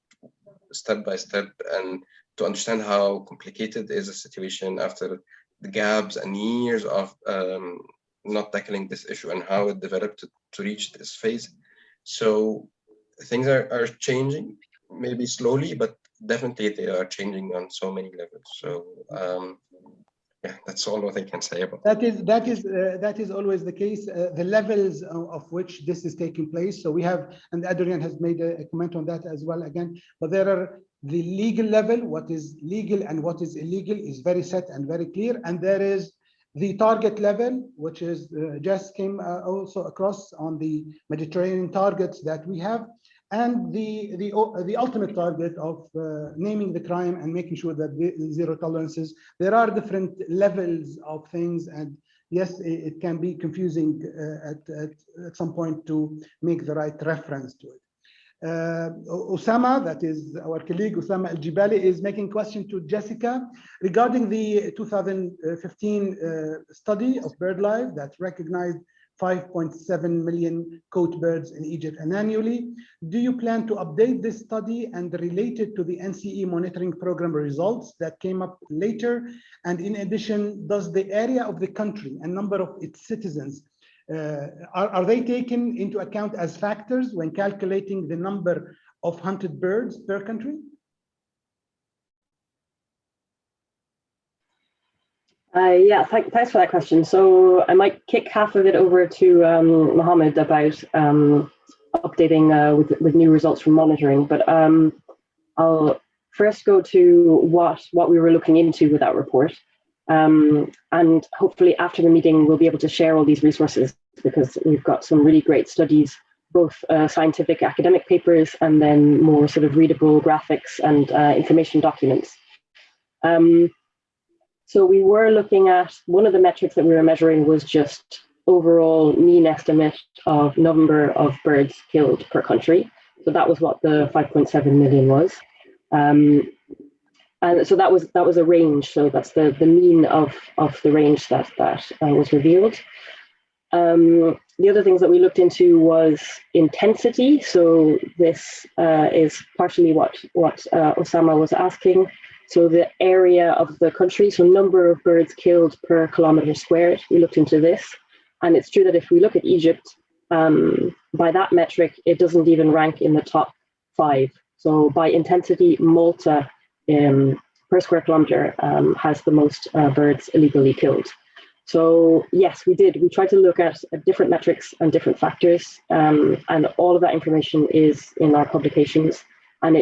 step by step and to understand how complicated is the situation after the gaps and years of not tackling this issue and how it developed to reach this phase. So things are changing, maybe slowly, but definitely they are changing on so many levels. So Yeah, that's all what I can say about That is always the case. The levels of which this is taking place. So we have, and Adrian has made a comment on that as well again. But there are the legal level. What is legal and what is illegal is very set and very clear. And there is the target level, which is just came also across on the Mediterranean targets that we have. And the ultimate target of naming the crime and making sure that zero tolerances. There are different levels of things, and yes, it can be confusing at some point to make the right reference to it. Osama, that is our colleague Osama Al Jibali, is making a question to Jessica regarding the 2015 study of BirdLife that recognized 5.7 million caught birds in Egypt annually. Do you plan to update this study and relate it to the NCE monitoring program results that came up later? And in addition, does the area of the country and number of its citizens, are they taken into account as factors when calculating the number of hunted birds per country? Yeah, thanks for that question. So I might kick half of it over to Mohammed about updating with new results from monitoring. But I'll first go to what we were looking into with that report. And hopefully after the meeting, we'll be able to share all these resources because we've got some really great studies, both scientific academic papers and then more sort of readable graphics and information documents. So we were looking at, one of the metrics that we were measuring was just overall mean estimate of number of birds killed per country. So that was what the 5.7 million was. And so that was a range. So that's the mean of the range that was revealed. The other things that we looked into was intensity. So this is partially what Osama was asking. So the area of the country, so number of birds killed per kilometer squared, we looked into this. And it's true that if we look at Egypt, by that metric, it doesn't even rank in the top 5. So by intensity, Malta per square kilometer has the most birds illegally killed. So yes, we tried to look at different metrics and different factors, and all of that information is in our publications. And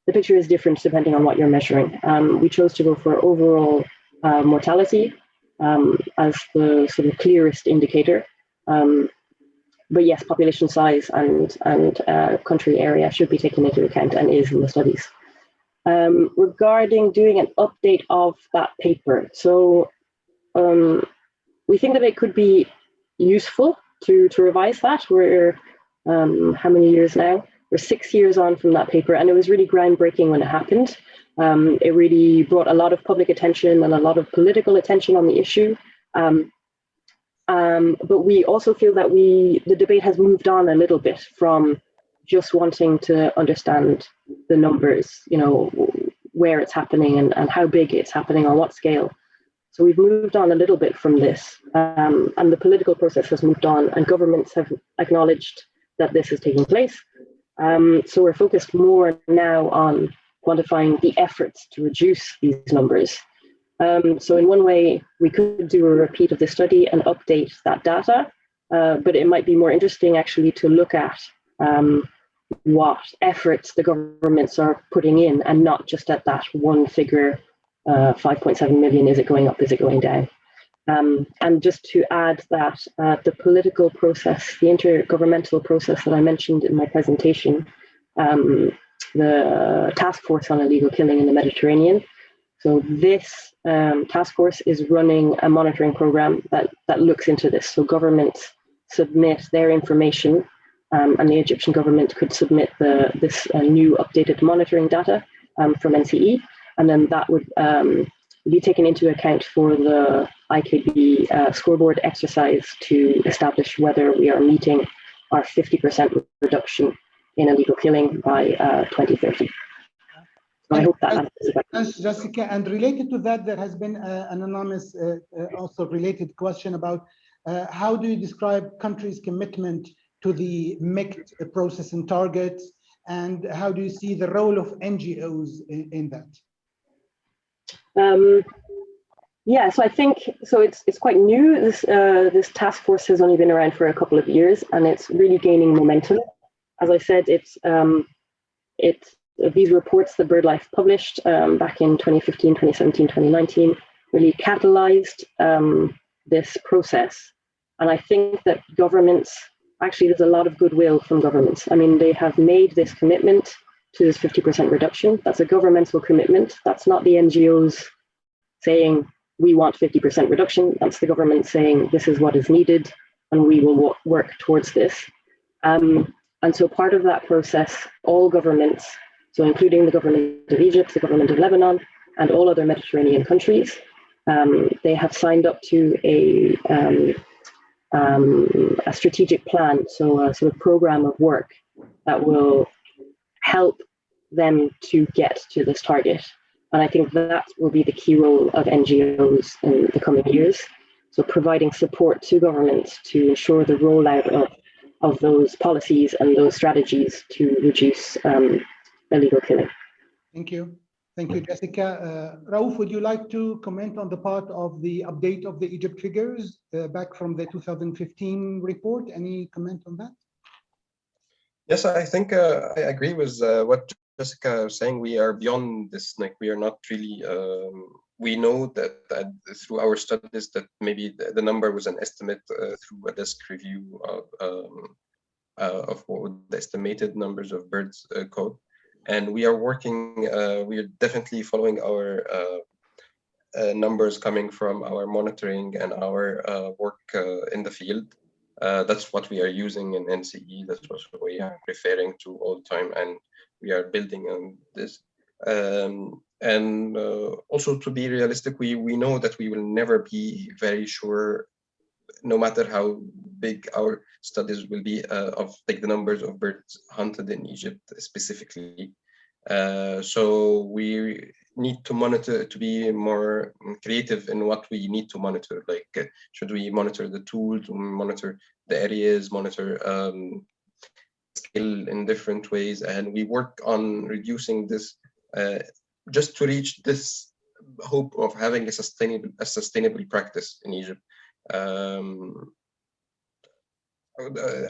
the picture is different depending on what you're measuring. We chose to go for overall mortality as the sort of clearest indicator. But yes, population size and country area should be taken into account and is in the studies. Regarding doing an update of that paper, so we think that it could be useful to revise that. We're how many years now? We're 6 years on from that paper, and it was really groundbreaking when it happened. It really brought a lot of public attention and a lot of political attention on the issue. But we also feel that the debate has moved on a little bit from just wanting to understand the numbers, where it's happening and how big it's happening, on what scale. So we've moved on a little bit from this, and the political process has moved on, and governments have acknowledged that this is taking place. So we're focused more now on quantifying the efforts to reduce these numbers. So in one way, we could do a repeat of the study and update that data, but it might be more interesting actually to look at what efforts the governments are putting in and not just at that one figure, 5.7 million, is it going up, is it going down? And just to add that the political process, the intergovernmental process that I mentioned in my presentation, the task force on illegal killing in the Mediterranean. So this task force is running a monitoring program that looks into this. So governments submit their information, and the Egyptian government could submit this new updated monitoring data from NCE, and then that would be taken into account for the IKB scoreboard exercise to establish whether we are meeting our 50% reduction in illegal killing by 2030. So I hope that answers that. Thanks, Jessica. And related to that, there has been an anonymous, also related question about how do you describe countries' commitment to the MICT process and targets, and how do you see the role of NGOs in that? Yeah, so I think it's quite new. This task force has only been around for a couple of years, and it's really gaining momentum. As I said, it's these reports that BirdLife published back in 2015, 2017, 2019 really catalyzed this process. And I think that governments, actually there's a lot of goodwill from governments. I mean, they have made this commitment to this 50% reduction. That's a governmental commitment. That's not the NGOs saying, we want 50% reduction. That's the government saying, this is what is needed, and we will work towards this. And so part of that process, all governments, so including the government of Egypt, the government of Lebanon, and all other Mediterranean countries, they have signed up to a strategic plan, so a sort of program of work that will help them to get to this target. And I think that will be the key role of NGOs in the coming years. So providing support to governments to ensure the rollout of those policies and those strategies to reduce illegal killing. Thank you. Thank you, Jessica. Raouf, would you like to comment on the part of the update of the Egypt figures back from the 2015 report? Any comment on that? Yes, I think I agree with what Jessica was saying. We are beyond this. Like, we are not really. We know that through our studies that maybe the number was an estimate through a desk review of what the estimated numbers of birds caught. And we are working, we are definitely following our numbers coming from our monitoring and our work in the field. That's what we are using in NCE. That's what we are referring to all the time. And we are building on this. And also, to be realistic, we know that we will never be very sure, no matter how big our studies will be, of like the numbers of birds hunted in Egypt specifically. So we need to monitor, to be more creative in what we need to monitor. Like, should we monitor the tools, monitor the areas, monitor scale in different ways? And we work on reducing this just to reach this hope of having a sustainable practice in Egypt.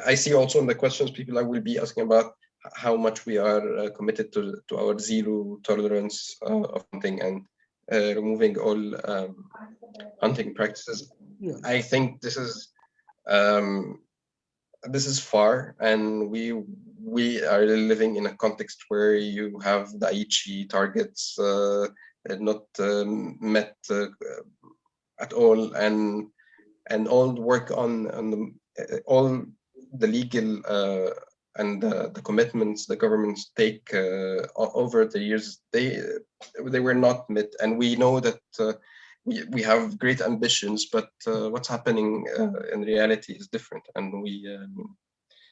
I see also in the questions people will be asking about how much we are committed to our zero tolerance of hunting and removing all hunting practices. Yeah. I think this is far, and we are living in a context where you have the Aichi targets not met at all, and all the work on all the legal and the commitments the governments take over the years, they were not met. And we know that we have great ambitions, but what's happening in reality is different. And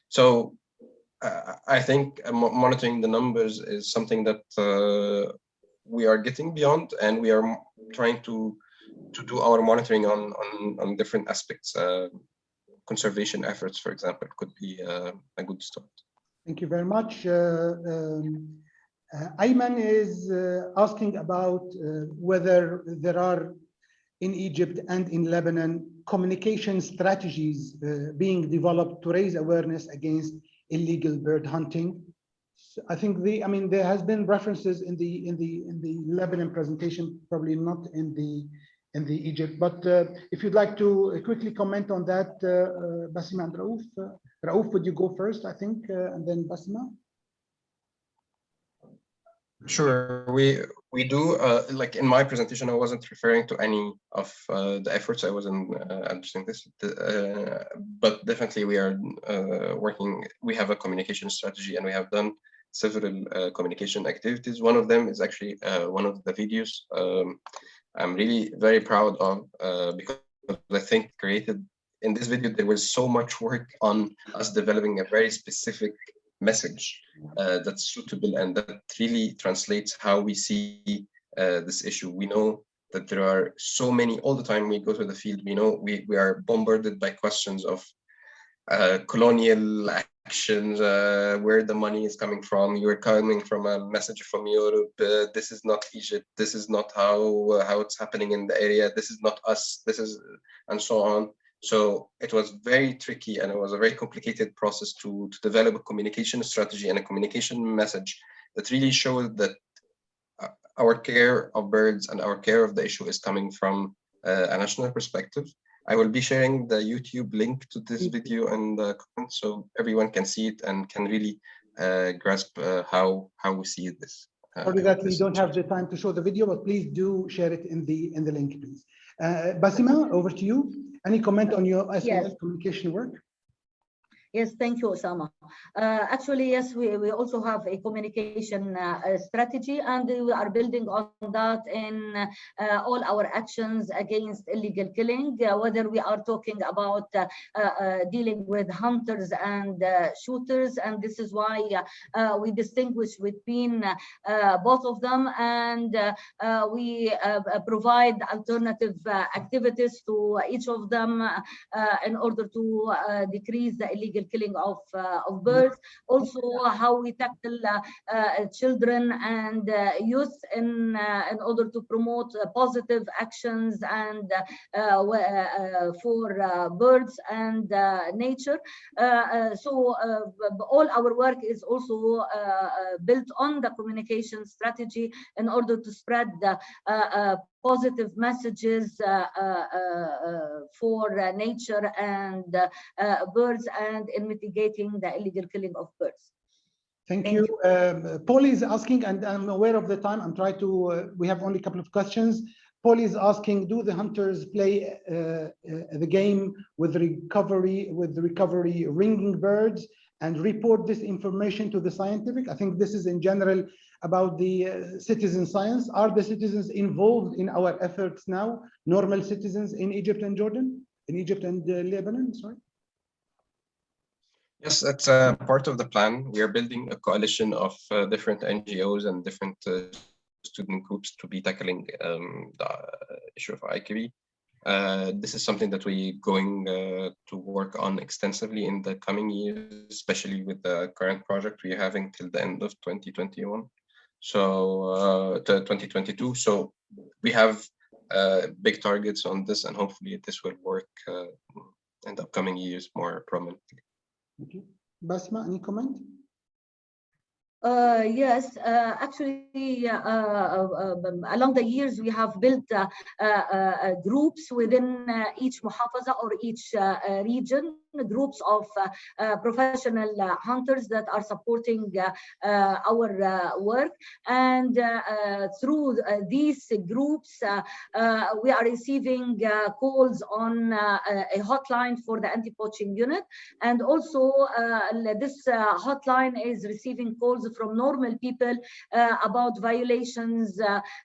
so I think monitoring the numbers is something that we are getting beyond, and we are trying to do our monitoring on different aspects. Conservation efforts, for example, could be a good start. Thank you very much. Ayman is asking about whether there are in Egypt and in Lebanon communication strategies being developed to raise awareness against illegal bird hunting. So I think there has been references in the Lebanon presentation, probably not in the Egypt, but if you'd like to quickly comment on that, Basima and Raouf. Raouf, would you go first, I think, and then Basima? Sure, we do. Like in my presentation, I wasn't referring to any of the efforts. I wasn't understanding this, but definitely we are working. We have a communication strategy, and we have done several communication activities. One of them is actually one of the videos. I'm really very proud of because I think created in this video, there was so much work on us developing a very specific message that's suitable and that really translates how we see this issue. We know that there are so many, all the time we go to the field, we know we are bombarded by questions of colonial actions, where the money is coming from. You're coming from a message from Europe. This is not Egypt. This is not how it's happening in the area. This is not us. This is, and so on. So it was very tricky, and it was a very complicated process to develop a communication strategy and a communication message that really showed that our care of birds and our care of the issue is coming from a national perspective. I will be sharing the YouTube link to this video in the comments so everyone can see it and can really grasp how we see this. Sorry that we don't have the time to show the video, but please do share it in the link, please. Basima, over to you. Any comment on your SPNL communication work? Yes, thank you, Osama. Actually, yes, we also have a communication strategy, and we are building on that in all our actions against illegal killing, whether we are talking about dealing with hunters and shooters, and this is why we distinguish between both of them, and we provide alternative activities to each of them in order to decrease the illegal killing of birds. Also, how we tackle children and youth in order to promote positive actions and for birds and nature. So all our work is also built on the communication strategy in order to spread the positive messages for nature and birds, and in mitigating the illegal killing of birds. Thank you. Paul is asking, and I'm aware of the time. I'm trying to, we have only a couple of questions. Paul is asking, do the hunters play the game with recovery ringing birds and report this information to the scientific? I think this is in general about the citizen science. Are the citizens involved in our efforts now, normal citizens in Egypt and Jordan, in Egypt and Lebanon, sorry? Yes, that's part of the plan. We are building a coalition of different NGOs and different student groups to be tackling the issue of IKB. This is something that we're going to work on extensively in the coming years, especially with the current project we're having till the end of 2021. So 2022. So we have big targets on this, and hopefully this will work in the upcoming years more prominently. Thank you. Basma, any comment? Yes, actually, along the years, we have built groups within each muhafaza or each region, groups of professional hunters that are supporting our work. And through these groups, we are receiving calls on a hotline for the anti-poaching unit. And also, this hotline is receiving calls from normal people about violations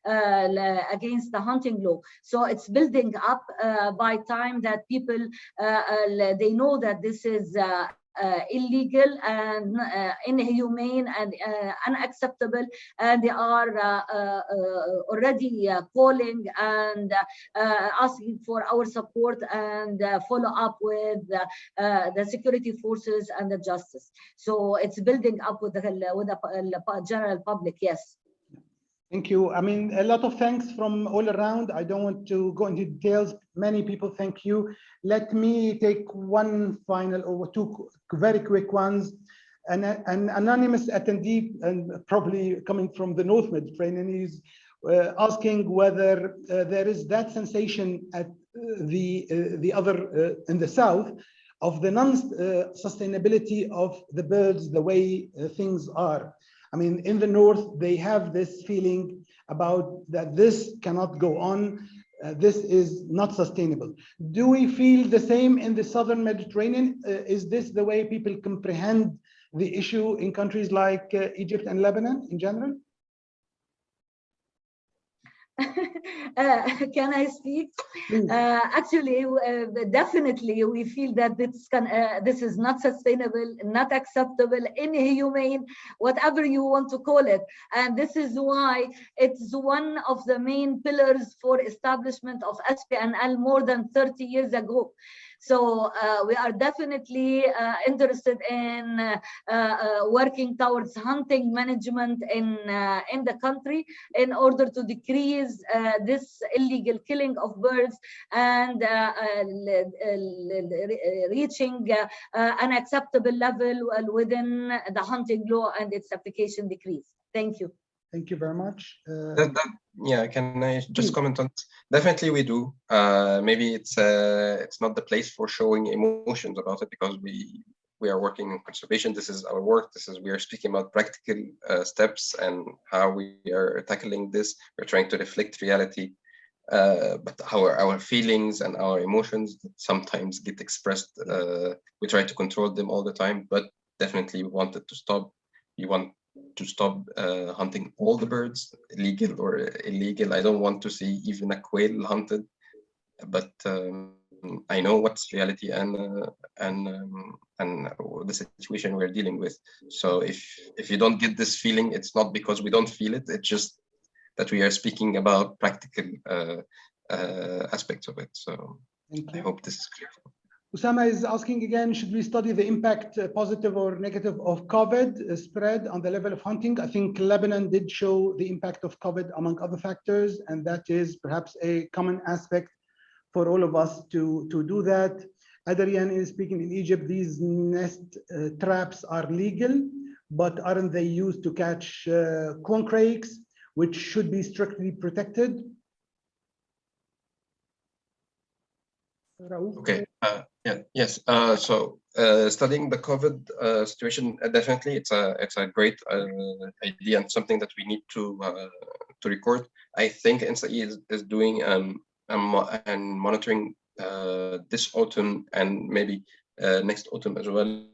against the hunting law. So it's building up by time that people, they know that this is illegal and inhumane and unacceptable, and they are already calling and asking for our support and follow up with the security forces and the justice. So it's building up with the general public. Yes. Thank you. I mean, a lot of thanks from all around. I don't want to go into details. Many people thank you. Let me take one final or two very quick ones. An anonymous attendee, and probably coming from the North Mediterranean, is asking whether there is that sensation at the other in the south of the non-sustainability of the birds, the way things are. I mean, in the north, they have this feeling about that this cannot go on. This is not sustainable. Do we feel the same in the southern Mediterranean? Is this the way people comprehend the issue in countries like Egypt and Lebanon in general? Can I speak? Actually, definitely we feel that this is not sustainable, not acceptable, inhumane, whatever you want to call it. And this is why it's one of the main pillars for establishment of SPNL more than 30 years ago. So we are definitely interested in working towards hunting management in the country in order to decrease this illegal killing of birds and reaching an acceptable level within the hunting law and its application decrease. Thank you. Thank you very much. Yeah, can I just comment on this? Definitely we do. Maybe it's not the place for showing emotions about it, because we are working in conservation. This is our work. We are speaking about practical steps and how we are tackling this. We're trying to reflect reality. But our feelings and our emotions sometimes get expressed. We try to control them all the time, but definitely we wanted to stop. We want to stop hunting all the birds, legal or illegal. I don't want to see even a quail hunted, but I know what's reality and the situation we're dealing with. So if you don't get this feeling, it's not because we don't feel it. It's just that we are speaking about practical aspects of it. So I hope this is clear. Usama is asking again, should we study the impact, positive or negative, of COVID spread on the level of hunting? I think Lebanon did show the impact of COVID among other factors, and that is perhaps a common aspect for all of us to do that. Adrian is speaking, in Egypt, these nest traps are legal, but aren't they used to catch corncrakes, which should be strictly protected? Okay. Yes. So studying the COVID situation, definitely it's a great idea and something that we need to record. I think NSAE is doing and monitoring this autumn and maybe next autumn as well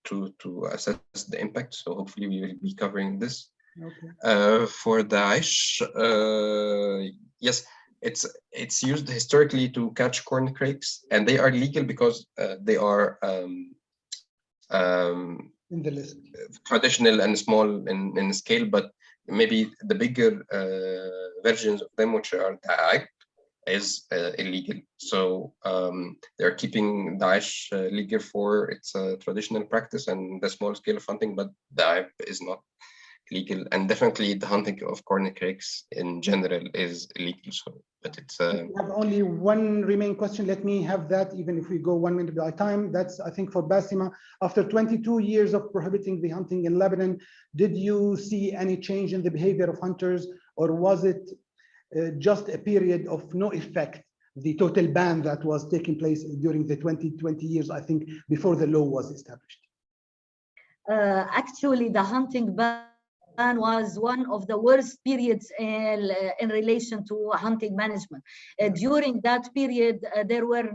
to assess the impact. So hopefully we will be covering this. Okay. For Daesh, yes. It's used historically to catch corncrakes, and they are legal because they are in the list, traditional and small in scale. But maybe the bigger versions of them, which are Daesh, is illegal. So they're keeping Daesh legal for its traditional practice and the small scale of hunting, but Daesh is not legal, and definitely the hunting of corncrakes in general is illegal. So, but it's we have only one remaining question. Let me have that, even if we go 1 minute by time. That's, I think, for Basima. After 22 years of prohibiting the hunting in Lebanon, did you see any change in the behavior of hunters, or was it just a period of no effect, the total ban that was taking place during the 20 years, I think, before the law was established? Actually, the hunting ban was one of the worst periods in relation to hunting management. During that period, there were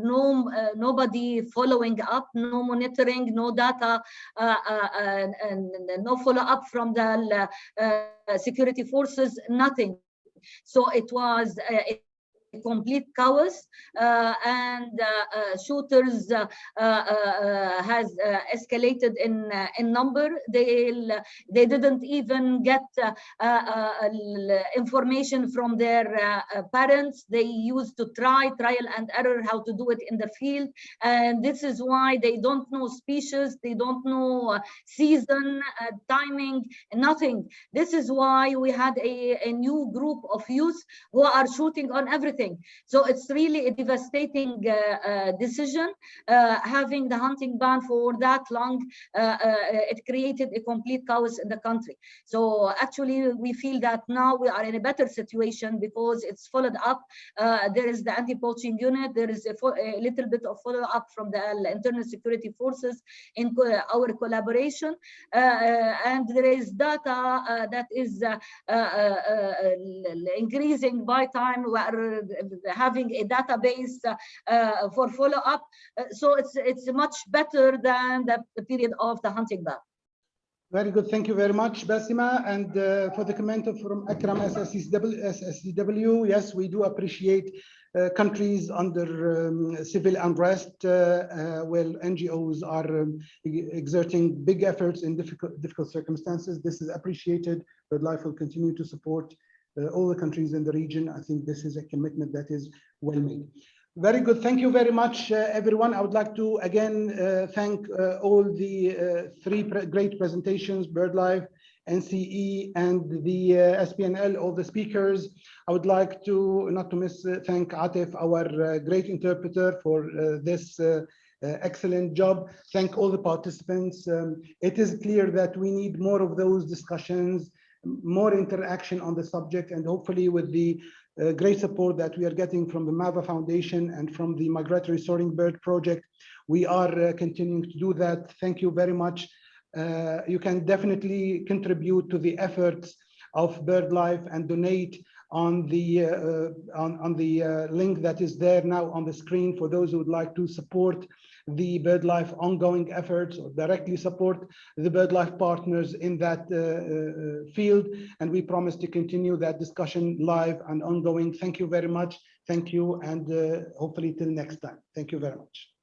nobody following up, no monitoring, no data, and no follow-up from the security forces, nothing. So it was a complete chaos, and shooters has escalated in number. They didn't even get information from their parents. They used to trial and error how to do it in the field, and this is why they don't know species, they don't know season, timing, nothing. This is why we had a new group of youth who are shooting on everything. So it's really a devastating decision. Having the hunting ban for that long, it created a complete chaos in the country. So actually, we feel that now we are in a better situation because it's followed up. There is the anti-poaching unit. There is a little bit of follow-up from the internal security forces in our collaboration, and there is data that is increasing by time. We are having a database for follow-up, so it's much better than the period of the hunting ban. Very good, thank you very much, Basima. And for the comment from Akram SSCW, yes, we do appreciate countries under civil unrest, where NGOs are exerting big efforts in difficult circumstances. This is appreciated. BirdLife will continue to support all the countries in the region. I think this is a commitment that is well made. Very good. Thank you very much, everyone. I would like to again thank all the three great presentations, BirdLife, NCE, and the SPNL, all the speakers. I would like to, not to miss, thank Atif, our great interpreter, for this excellent job. Thank all the participants. It is clear that we need more of those discussions, more interaction on the subject, and hopefully with the great support that we are getting from the MAVA Foundation and from the Migratory Soaring Bird Project, we are continuing to do that. Thank you very much. You can definitely contribute to the efforts of BirdLife and donate on the link that is there now on the screen for those who would like to support the BirdLife ongoing efforts or directly support the BirdLife partners in that field. And we promise to continue that discussion live and ongoing. Thank you very much. Thank you. And hopefully till next time. Thank you very much.